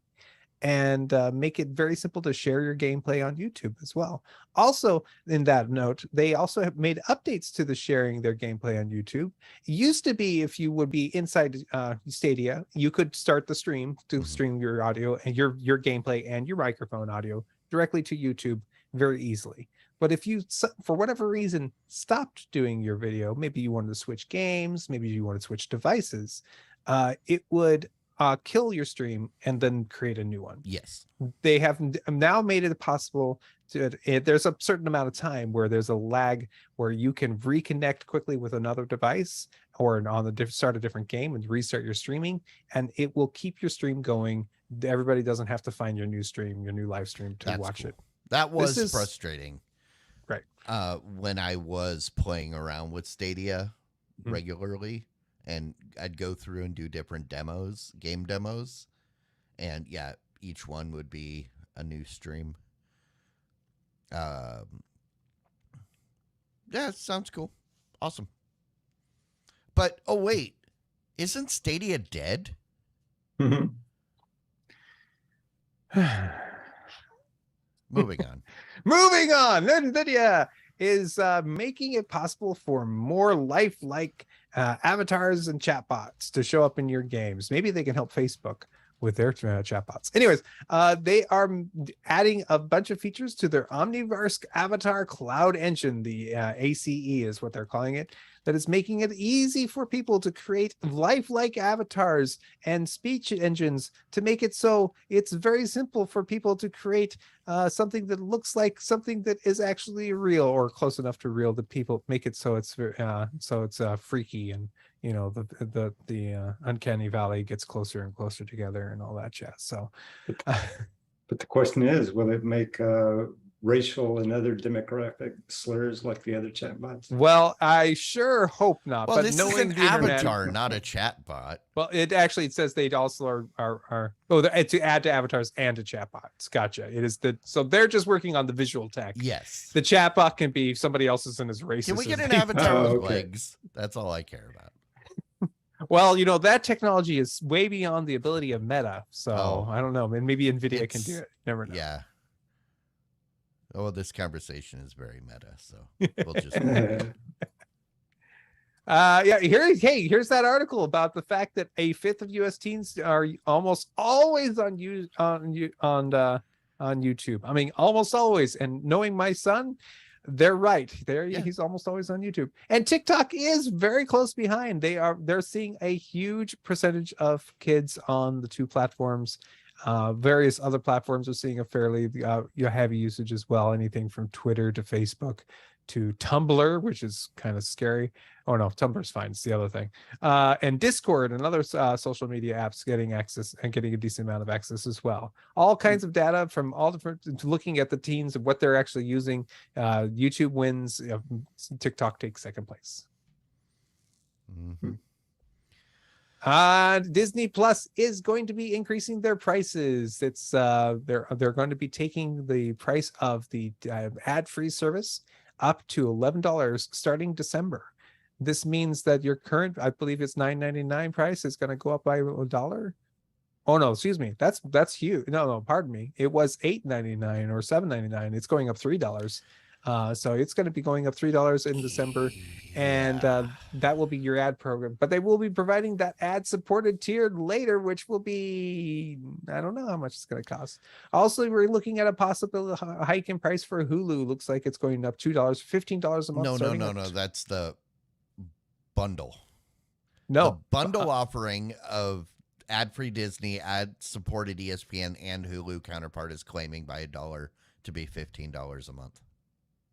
and make it very simple to share your gameplay on YouTube as well. Also, in that note, they also have made updates to the sharing their gameplay on YouTube. It used to be if you would be inside Stadia, you could start the stream to stream your audio and your gameplay and your microphone audio directly to YouTube very easily. But if you, for whatever reason, stopped doing your video, maybe you wanted to switch games, maybe you want to switch devices, it would kill your stream and then create a new one. Yes. They have now made it possible to, there's a certain amount of time where there's a lag where you can reconnect quickly with another device or on the start a different game and restart your streaming, and it will keep your stream going. Everybody doesn't have to find your new stream, your new live stream to watch it. That was frustrating. Right. When I was playing around with Stadia regularly, and I'd go through and do different game demos, and yeah, each one would be a new stream. Yeah, sounds cool. Awesome. But, oh wait, isn't Stadia dead? Moving on. Moving on. Nvidia is making it possible for more lifelike avatars and chatbots to show up in your games. Maybe they can help Facebook with their chatbots. Anyways, they are adding a bunch of features to their Omniverse Avatar Cloud Engine. The ACE is what they're calling it. That is making it easy for people to create lifelike avatars and speech engines to make it so it's very simple for people to create something that looks like something that is actually real or close enough to real, that people make it so it's freaky, and the uncanny valley gets closer and closer together and all that jazz. So but the question is, will it make racial and other demographic slurs like the other chatbots? Well, I sure hope not. Well, but this knowing is an the avatar, not a chatbot. Well, it says they also are to add to avatars and to chatbots. Gotcha. It is so they're just working on the visual tech. Yes. The chatbot can be somebody else's and is racist. Can we get an avatar with legs? That's all I care about. Well, that technology is way beyond the ability of Meta. So I don't know. Maybe Nvidia can do it. Never know. Yeah. Oh, this conversation is very meta, so we'll just. Here's that article about the fact that a fifth of U.S. teens are almost always on YouTube. I mean, almost always. And knowing my son, they're right. He's almost always on YouTube. And TikTok is very close behind. They're seeing a huge percentage of kids on the two platforms. Various other platforms are seeing a fairly heavy usage as well. Anything from Twitter to Facebook to Tumblr, which is kind of scary. Oh no, Tumblr's fine. It's the other thing. And Discord and other social media apps getting access and getting a decent amount of access as well. All kinds of data from all different, looking at the teens and what they're actually using. YouTube wins. TikTok takes second place. Mm-hmm. Disney Plus is going to be increasing their prices. It's they're going to be taking the price of the ad-free service up to $11 starting December. This means that your current, I believe it's $9.99 price is going to go up by $1. Oh no, excuse me. That's huge. No, pardon me. It was $8.99 or $7.99. It's going up $3. So it's going to be going up $3 in December, and that will be your ad program. But they will be providing that ad-supported tier later, which will be, I don't know how much it's going to cost. Also, we're looking at a possible hike in price for Hulu. Looks like it's going up $2, $15 a month. No. That's the bundle. No, the bundle offering of ad-free Disney, ad-supported ESPN, and Hulu counterpart is claiming by $1 to be $15 a month.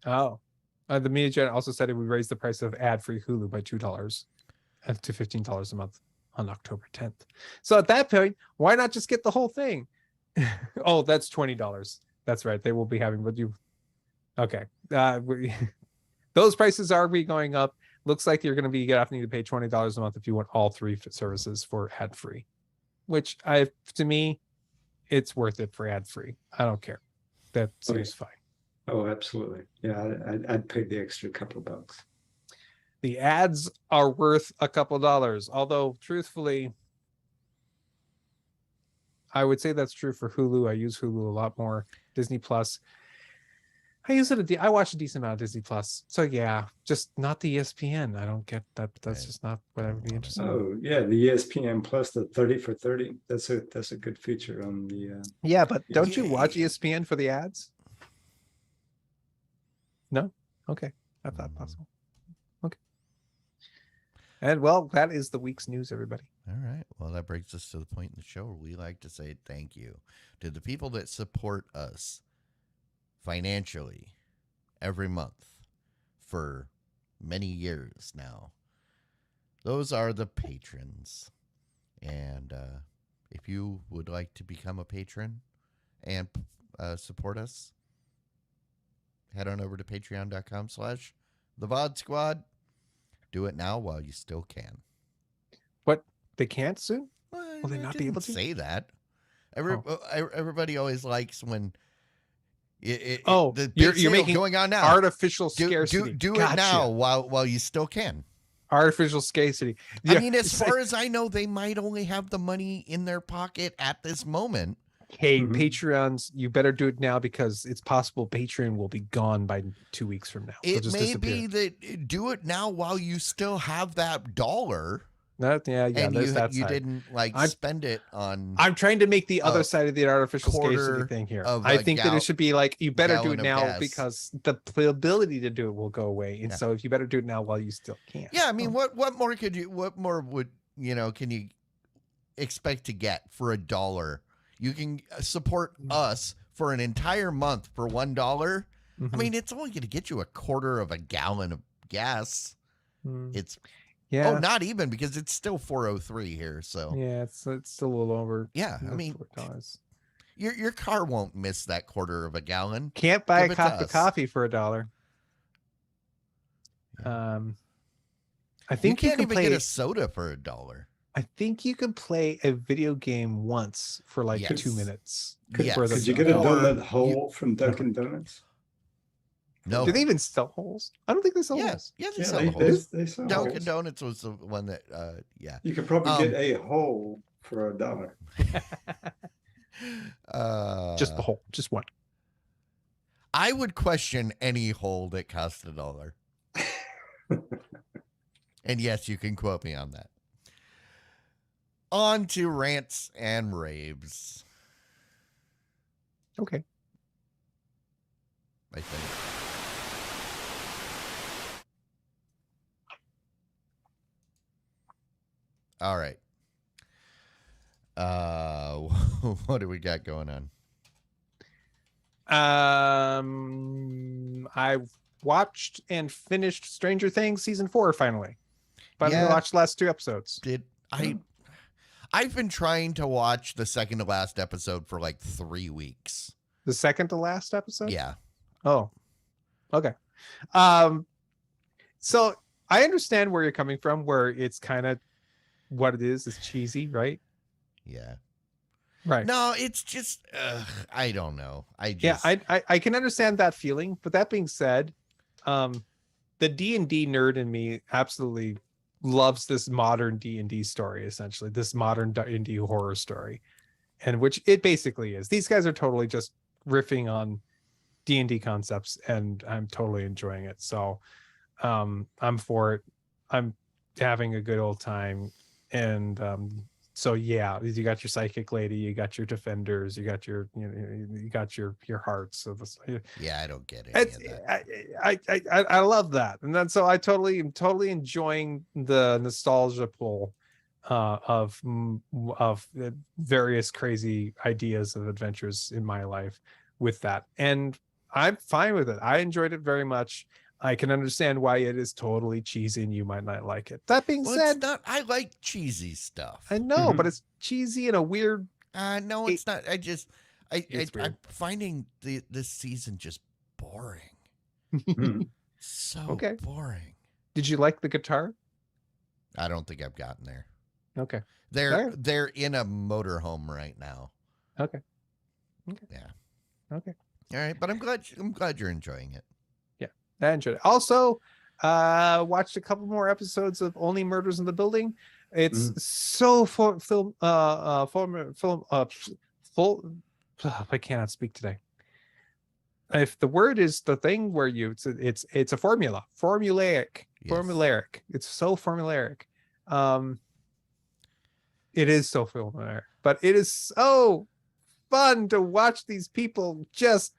Oh, the media gen also said it would raise the price of ad-free Hulu by $2 to $15 a month on October 10th. So at that point, why not just get the whole thing? Oh, that's $20. That's right. They will be having, but you, okay. Those prices are going up. Looks like you're going to be having to pay $20 a month if you want all three services for ad-free, which to me, it's worth it for ad-free. I don't care. That seems fine. Oh, absolutely. Yeah, I'd pay the extra couple of bucks. The ads are worth a couple dollars, although truthfully, I would say that's true for Hulu. I use Hulu a lot more. Disney Plus, I use it. I watch a decent amount of Disney Plus. So yeah, just not the ESPN. I don't get that. That's just not what I would be interested in. Oh yeah, the ESPN Plus, the 30 for 30. That's a good feature on the. Yeah, but don't you watch ESPN for the ads? No? Okay. I thought possible. Okay. And well, that is the week's news, everybody. All right. Well, that brings us to the point in the show where we like to say thank you to the people that support us financially every month for many years now. Those are the patrons. And if you would like to become a patron and support us, head on over to patreon.com/thevod squad. Do it now while you still can. What? They can't soon? Well, Will they not be able to say that? Everybody always likes when you're making going on now. Artificial scarcity. Do it now while you still can. Artificial scarcity. Yeah. I mean, as far as I know, they might only have the money in their pocket at this moment. Hey, Patreons, you better do it now because it's possible Patreon will be gone by 2 weeks from now. It may be that do it now while you still have that dollar. And you didn't spend it on. I'm trying to make the other side of the artificial scarcity thing here. I think that it should be like you better do it now because the ability to do it will go away, and so if you better do it now while you still can. Yeah, I mean, what more would can you expect to get for $1? You can support us for an entire month for $1. I mean, it's only going to get you a quarter of a gallon of gas. It's not even because it's still $4.03 here. So yeah, it's still a little over. Yeah, I mean, $4. Your car won't miss that quarter of a gallon. Can't buy a cup of coffee for $1. I think you can't even get a soda for $1. I think you can play a video game once for 2 minutes. Could you get a donut hole from Dunkin' Donuts? No. Do they even sell holes? I don't think they sell holes. Yeah, they sell holes. They sell Dunkin' holes. Donuts was the one that, You could probably get a hole for $1. Just the hole, just one. I would question any hole that costs $1. And yes, you can quote me on that. On to Rants and Raves. Okay. I think. All right. What do we got going on? I watched and finished Stranger Things season 4 finally. But I watched the last 2 episodes. I've been trying to watch the second to last episode for 3 weeks. The second to last episode? Yeah. Oh, okay. So I understand where you're coming from, where it's kind of what it is cheesy, right? Yeah. Right. No, it's just I don't know. Yeah, I can understand that feeling, but that being said, the D&D nerd in me absolutely loves this modern D&D story, essentially this modern D&D horror story, and which it basically is. These guys are totally just riffing on D&D concepts, and I'm totally enjoying it. So I'm for it. I'm having a good old time. And so yeah, you got your psychic lady, you got your defenders, you got your you got your hearts. So this, yeah, I don't get any of that. I love that. And then so I'm totally enjoying the nostalgia pull of various crazy ideas of adventures in my life with that. And I'm fine with it. I enjoyed it very much. I can understand why it is totally cheesy and you might not like it. That being Well, said, it's not. I like cheesy stuff. I know, but it's cheesy in a weird. No, it's not. It's weird. I'm finding this season just boring. So Okay. boring. Did you like the guitar? I don't think I've gotten there. Okay. They're in a motorhome right now. Okay. Yeah. Okay. All right, but I'm glad you're enjoying it. Yeah, I enjoyed it. Also, watched a couple more episodes of Only Murders in the Building. It's so full. I cannot speak today. If the word is the thing where it's a formulaic. It's so formulaic. It is so formulaic, but it is so fun to watch these people just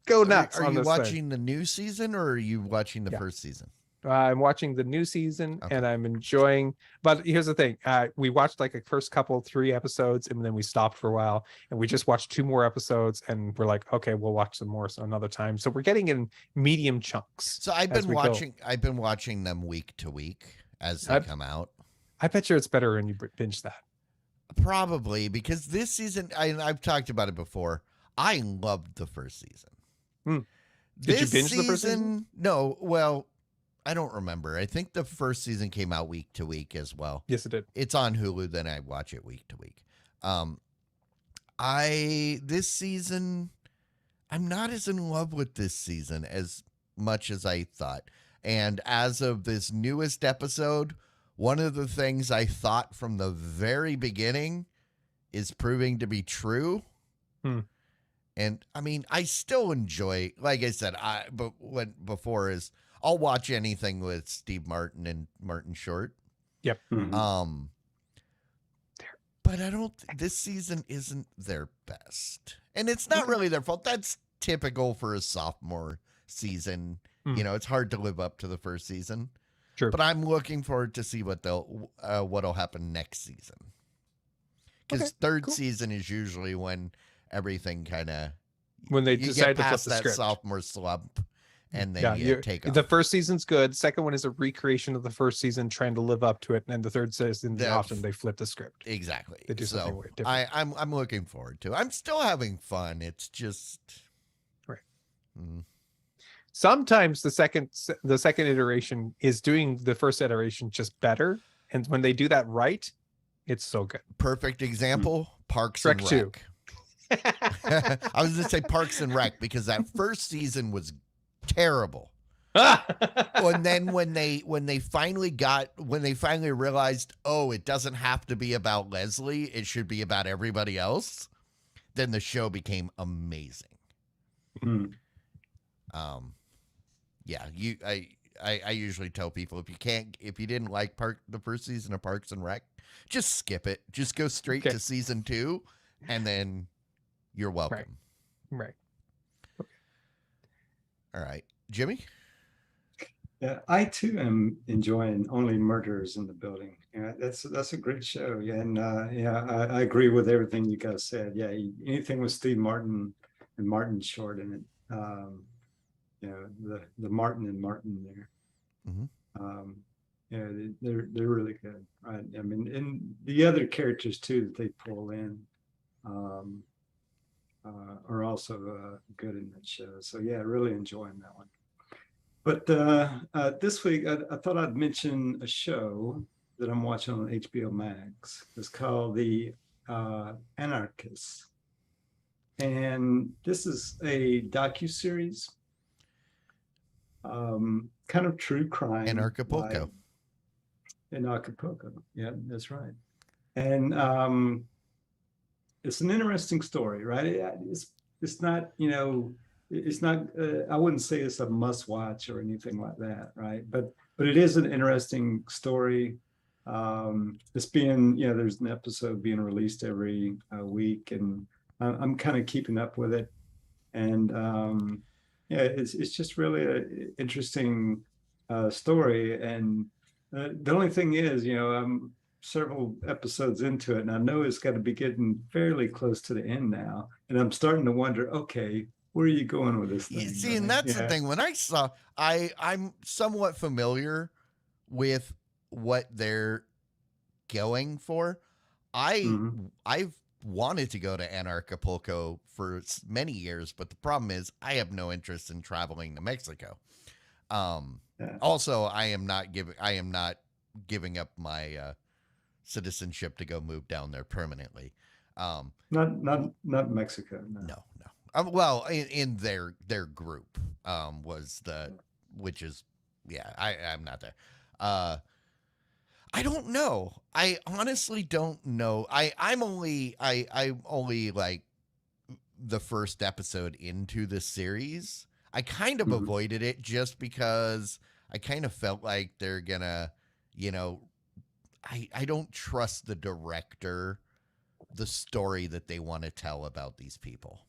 go nuts. Are you watching the new season or are you watching the first season? I'm watching the new season and I'm enjoying, but here's the thing. We watched like a first 3 episodes and then we stopped for a while and we just watched 2 more episodes and we're like, okay, we'll watch some more another time. So we're getting in medium chunks. So I've been watching them week to week as they come out. I bet you it's better when you binge that. Probably because this season, I've talked about it before. I loved the first season. Did you binge the first season? No. Well, I don't remember. I think the first season came out week to week as well. Yes, it did. It's on Hulu. Then I watch it week to week. This season, I'm not as in love with this season as much as I thought. And as of this newest episode, one of the things I thought from the very beginning is proving to be true. And I mean, I still enjoy, like I said, I'll watch anything with Steve Martin and Martin Short. Yep. But this season isn't their best. And it's not really their fault. That's typical for a sophomore season. It's hard to live up to the first season. Sure. But I'm looking forward to see what'll happen next season. Because third season is usually when everything kind of when they decide to flip the that script. sophomore slump, and then you take off. The first season's good. Second one is a recreation of the first season, trying to live up to it, and the third season often they flip the script. Exactly. They do something weird. Different. I'm looking forward to. I'm still having fun. It's just right. Sometimes the second iteration is doing the first iteration just better, and when they do that right, it's so good. Perfect example: Parks and Rec. 2. I was going to say Parks and Rec because that first season was terrible. And then when they finally realized, it doesn't have to be about Leslie, it should be about everybody else, then the show became amazing. Yeah, I usually tell people if you didn't like the first season of Parks and Rec, just skip it. Just go straight to season 2 and then you're welcome. Right. Okay. All right. Jimmy? Yeah, I too am enjoying Only Murders in the Building. Yeah, that's a great show. Yeah, and I agree with everything you guys said. Yeah, anything with Steve Martin and Martin Short in it. The Martin and Martin there. They're really good. Right? I mean, and the other characters too that they pull in are also good in that show. So yeah, really enjoying that one. But this week I thought I'd mention a show that I'm watching on HBO Max. It's called The Anarchists. And this is a docuseries, kind of true crime. In Acapulco. In Acapulco. Yeah, that's right. And it's an interesting story, right? It's not, it's not, I wouldn't say it's a must watch or anything like that, right? But it is an interesting story. It's being, there's an episode being released every week, and I'm kind of keeping up with it. And yeah, it's just really an interesting story. And the only thing is, I'm several episodes into it, and I know it's got to be getting fairly close to the end now. And I'm starting to wonder, okay, where are you going with this thing? See, and that's the thing. When I saw, I'm somewhat familiar with what they're going for. I've wanted to go to Anarchapulco for many years, but the problem is I have no interest in traveling to Mexico. Also, I am not giving up my citizenship to go move down there permanently. Not Mexico. No. Well, in their group which is, yeah, I'm not there. I don't know. I honestly don't know. I'm only like the first episode into the series. I kind of avoided it just because I kind of felt like they're gonna, I don't trust the director, the story that they want to tell about these people.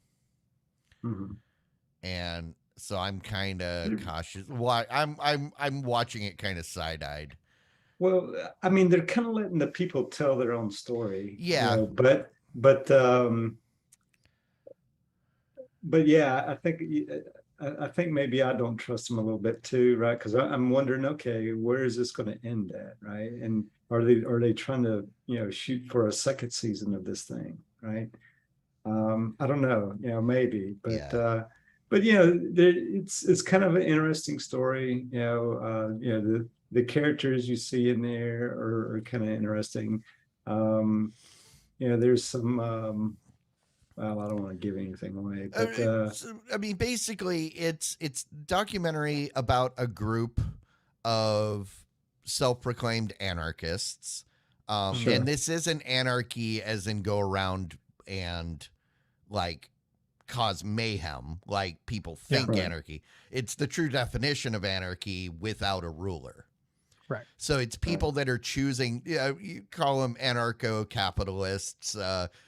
And so I'm kind of cautious. Why I'm watching it kind of side-eyed. Well, I mean, they're kind of letting the people tell their own story. Yeah. But yeah, I think maybe I don't trust them a little bit too, right? Because I'm wondering, okay, where is this going to end at, right? And are they trying to shoot for a second season of this thing, right? I don't know, maybe, but Yeah. But it's kind of an interesting story. The characters you see in there are kind of interesting. There's some. Well, I don't want to give anything away, but I mean, basically, it's documentary about a group of self-proclaimed anarchists, Sure. and this isn't anarchy as in go around and like cause mayhem like people think right. anarchy. It's the true definition of anarchy without a ruler. Right. So it's people that are choosing, you call them anarcho-capitalists,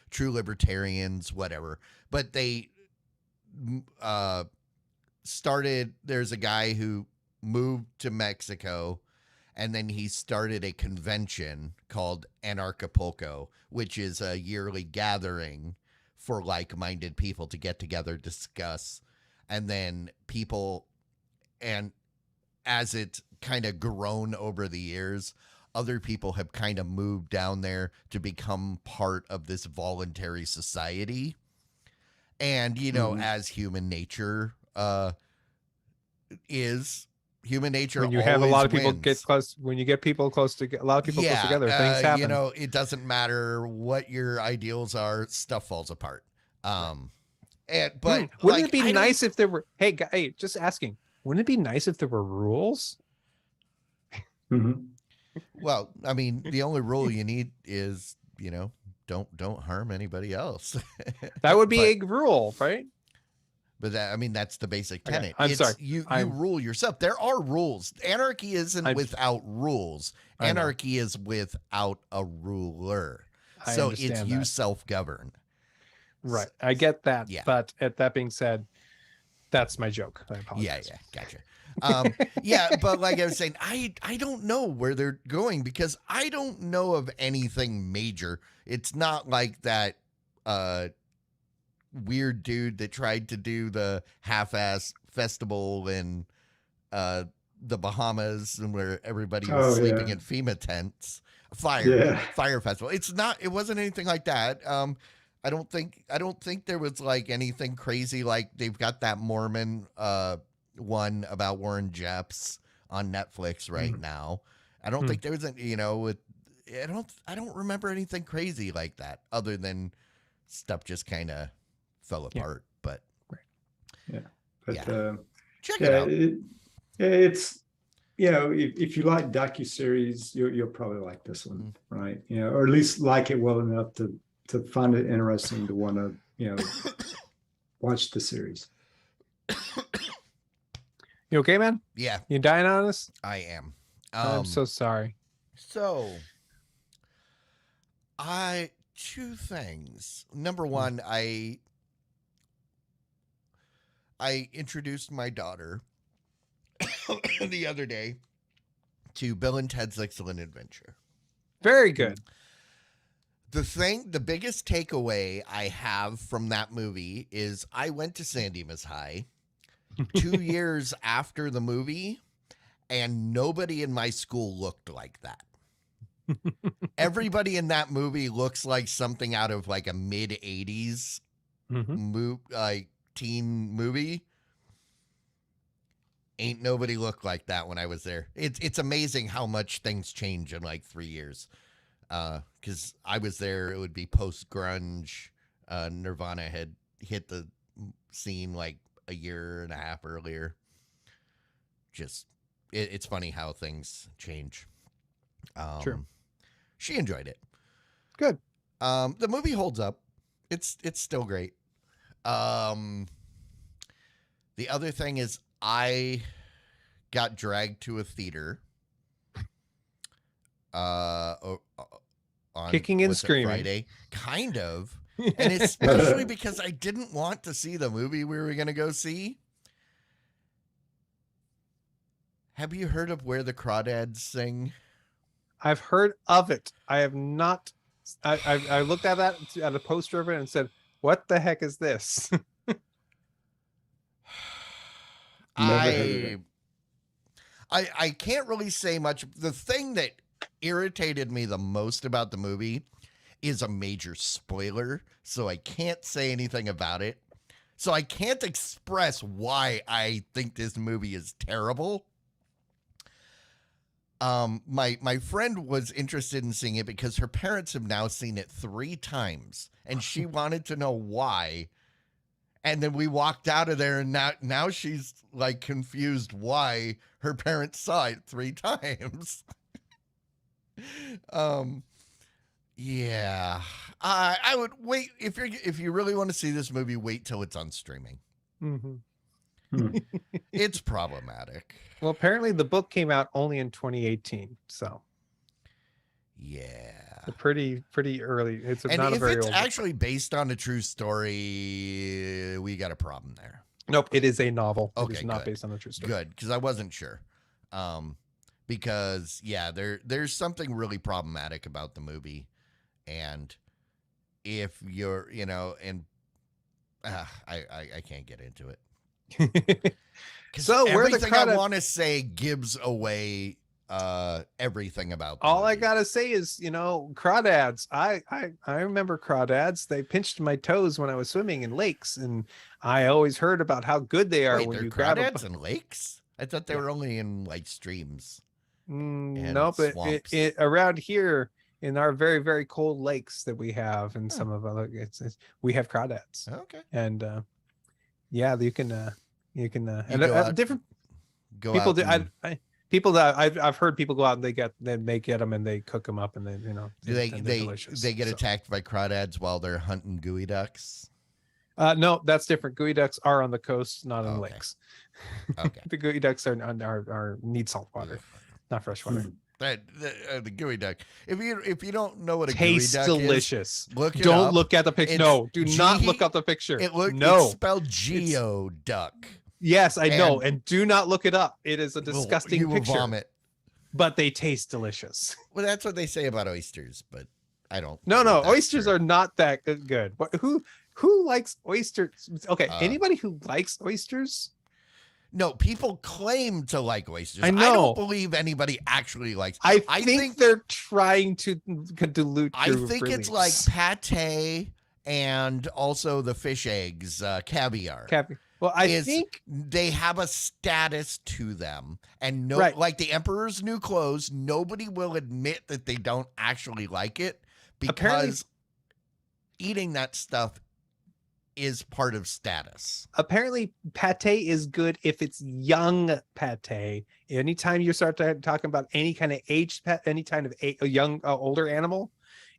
true libertarians, whatever. But they there's a guy who moved to Mexico, and then he started a convention called Anarchapulco, which is a yearly gathering for like-minded people to get together, discuss, and then people, and as it's kind of grown over the years, other people have kind of moved down there to become part of this voluntary society. And, as human nature is, human nature when you have a lot of people wins. get close, when you get people close to a lot of people close together, things happen. It doesn't matter what your ideals are, stuff falls apart. But wouldn't it be nice if there were, hey, just asking, wouldn't it be nice if there were rules? Well, I mean, the only rule you need is, don't harm anybody else. That would be a rule, right? But that's the basic tenet. Okay, I'm sorry. You rule yourself. There are rules. Anarchy isn't without rules. Anarchy is without a ruler. So it's you self-govern. Right. I get that. Yeah. But that being said, that's my joke. I apologize. Yeah, gotcha. But like I was saying, I don't know where they're going because I don't know of anything major. It's not like that weird dude that tried to do the half-ass festival in the Bahamas and where everybody was sleeping in FEMA tents. Fire festival. It wasn't anything like that. I don't think there was like anything crazy. Like they've got that Mormon one about Warren Jeffs on Netflix right now. I don't think there was with I don't remember anything crazy like that other than stuff just kind of fell apart. But yeah, but check it out. It's if you like docuseries, you'll probably like this one, right? Or at least like it well enough to find it interesting to want to watch the series. You okay, man? Yeah. You dying on us? I am. I'm so sorry. So, two things. Number one, I introduced my daughter the other day to Bill and Ted's Excellent Adventure. Very good. The biggest takeaway I have from that movie is I went to San Dimas High 2 years after the movie, and nobody in my school looked like that. Everybody in that movie looks like something out of like a mid 80s teen movie. Ain't nobody looked like that when I was there. It's amazing how much things change in like 3 years. Because I was there, it would be post grunge. Nirvana had hit the scene like a year and a half earlier. Just it's funny how things change. True. She enjoyed it. Good. The movie holds up. It's still great. The other thing is I got dragged to a theater. On Kicking and screaming. Friday, kind of. And especially because I didn't want to see the movie we were going to go see. Have you heard of Where the Crawdads Sing? I've heard of it. I have not. I looked at that, at a poster of it, and said, "What the heck is this?" I can't really say much. The thing that irritated me the most about the movie is a major spoiler, so I can't say anything about it. So I can't express why I think this movie is terrible. My friend was interested in seeing it because her parents have now seen it 3 times, and she wanted to know why. And then we walked out of there, and now she's like confused why her parents saw it 3 times. Yeah, I would wait if you really want to see this movie, wait till it's on streaming. It's problematic. Well, apparently the book came out only in 2018, so yeah, pretty early. It's and not a very old. If it's actually based on a true story, we got a problem there. Nope, it is a novel. Okay, it is not based on a true story. Good, because I wasn't sure. Because there's something really problematic about the movie, and if you're, I can't get into it. So everything I want to say gives away everything about the all movie. I gotta say is, crawdads. I remember crawdads. They pinched my toes when I was swimming in lakes, and I always heard about how good they are. Wait, when you grab grab crawdads in lakes. I thought they were only in like streams. No, but around here in our very, very cold lakes that we have, and some of our we have crawdads. Okay, and you can different go people out do. and, People that I've heard people go out and they get them and they cook them up, and then they delicious. They get attacked by crawdads while they're hunting gooey ducks. No, that's different. Gooey ducks are on the coast, not on lakes. Okay. The gooey ducks are need salt water, not fresh water. The gooey duck. If you don't know what a tastes gooey duck delicious. Look it Don't up. look at the picture. No, do not look up the picture. It's spelled geoduck. Yes, I know, and do not look it up. It is a disgusting you will picture. Vomit. But they taste delicious. Well, that's what they say about oysters, but I don't. No, oysters are not that good. Who likes oysters? Okay, anybody who likes oysters? No, people claim to like oysters. I know. I don't believe anybody actually likes. I think they're trying to dilute. I think it's like pate and also the fish eggs, caviar. Well, I is think they have a status to them, and Right. like the Emperor's New Clothes, nobody will admit that they don't actually like it Apparently- because eating that stuff is part of status. apparently pate is good if it's young pate. Anytime you start talking about any kind of aged pet, any kind of a young older animal,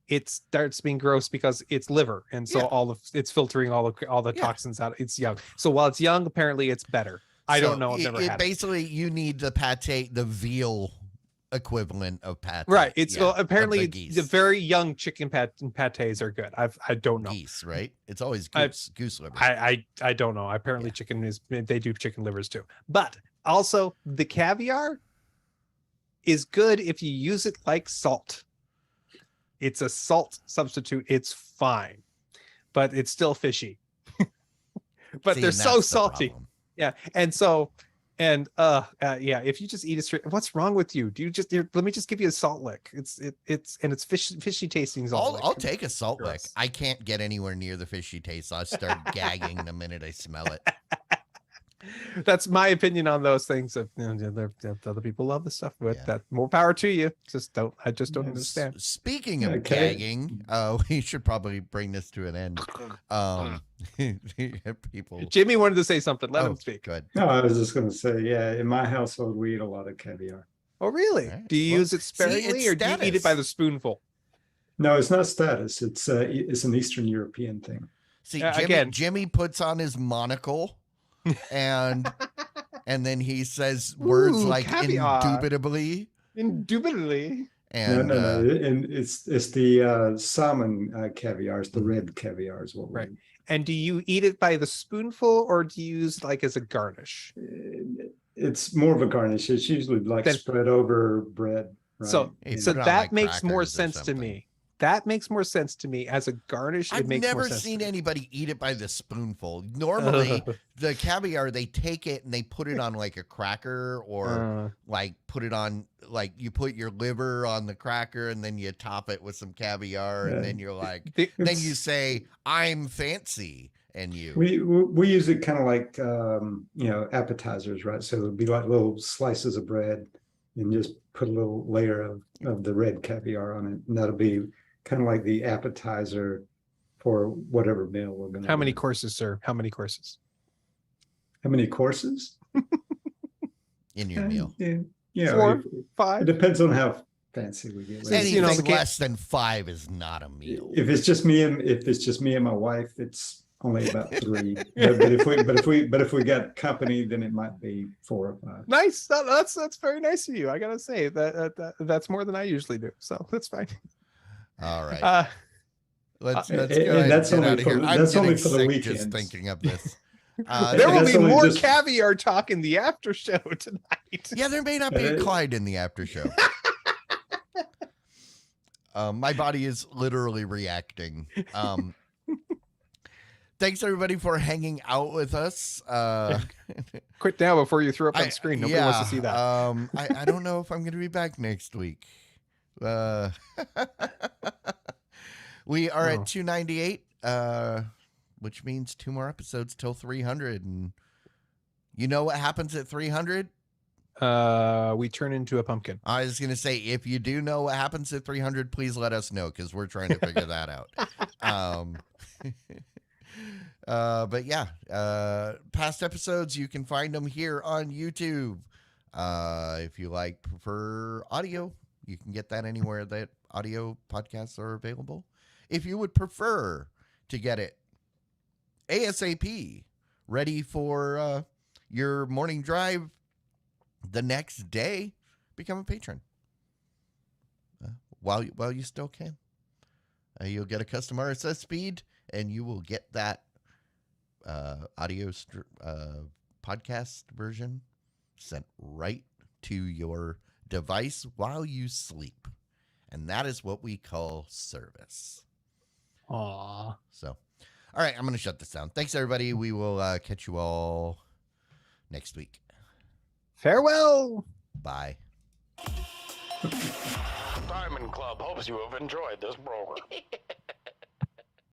it starts being gross because it's liver, and so Yeah. it's filtering all the Yeah. toxins out. It's young, so while it's young, apparently it's better. I So don't know. I've never had it. Basically, you need the pate, the veal equivalent of pate. Right. It's yeah, apparently of the the geese. very young chicken pates are good. I don't know. Geese, right? It's always I- goose liver. I don't know. Apparently chicken is, they do chicken livers too. But also the caviar is good if you use it like salt. It's a salt substitute. It's fine, but it's still fishy. But See, they're and so that's the salty. problem. Yeah. And so, and yeah, if you just eat it straight, what's wrong with you? Do you just let me just give you a salt lick? It's fishy tasting salt lick. I'll take a salt lick. Gross. I can't get anywhere near the fishy taste. I'll start gagging the minute I smell it. That's my opinion on those things. Other people love the stuff, but Yeah. that more power to you. I just don't Yes. understand. Speaking of Okay. gagging, we should probably bring this to an end. People. Jimmy wanted to say something. Let him speak. Good. No, I was just going to say, yeah, in my household, we eat a lot of caviar. Oh, really? All right. Do you Well, use it sparingly, it's or do you eat it by status. the spoonful? No, it's not status. It's an Eastern European thing. See, again- Jimmy puts on his monocle, and then he says words Ooh, like caviar. indubitably, Indubitably. and No. And it's the salmon caviar. It's the red caviar is what we Right. And do you eat it by the spoonful, or do you use like as a garnish? It's more of a garnish. It's usually like Then- spread over bread. Right? So Hey, so put it on, that like, makes more crackers or sense to something. me. That makes more sense to me as a garnish. I've it makes more never sense seen to me. anybody eat it by the spoonful. Normally, the caviar, they take it and they put it on like a cracker, or like put it on, like you put your liver on the cracker and then you top it with some caviar, and Yeah. then you're like, The- then you say, "I'm fancy," and you. We use it kind of like appetizers, right? So it'll be like little slices of bread, and just put a little layer of the red caviar on it, and that'll be kind of like the appetizer for whatever meal we're going to. How many courses, sir? How many courses? How many courses? in your meal. Yeah, 4, it 5. depends on how fancy we get. Since, Anything you know, the less than 5 is not a meal. If it's just me and my wife, it's only about 3. but if we got company, then it might be 4 or 5. Nice. That's very nice of you. I gotta say that's more than I usually do. So that's fine. All right. Let's and go ahead and that's get only out of for- here. I'm that's only getting for the sick weekends. just thinking of this. There will that's be only more just- caviar talk in the after show tonight. Yeah, there may not be a Clyde in the after show. My body is literally reacting. Thanks everybody for hanging out with us. Quit now before you throw up on the screen. Nobody wants to see that. I don't know if I'm going to be back next week. We are at 298, which means 2 more episodes till 300. And you know what happens at 300? We turn into a pumpkin. I was going to say, if you do know what happens at 300, please let us know, because we're trying to figure that out. But yeah, past episodes, you can find them here on YouTube. If you prefer audio, you can get that anywhere that audio podcasts are available. If you would prefer to get it ASAP, ready for your morning drive the next day, become a patron while you still can. You'll get a custom RSS feed, and you will get that audio podcast version sent right to your device while you sleep. And that is what we call service. Aww. So, all right, I'm going to shut this down. Thanks, everybody. We will catch you all next week. Farewell. Bye. Diamond Club hopes you have enjoyed this program.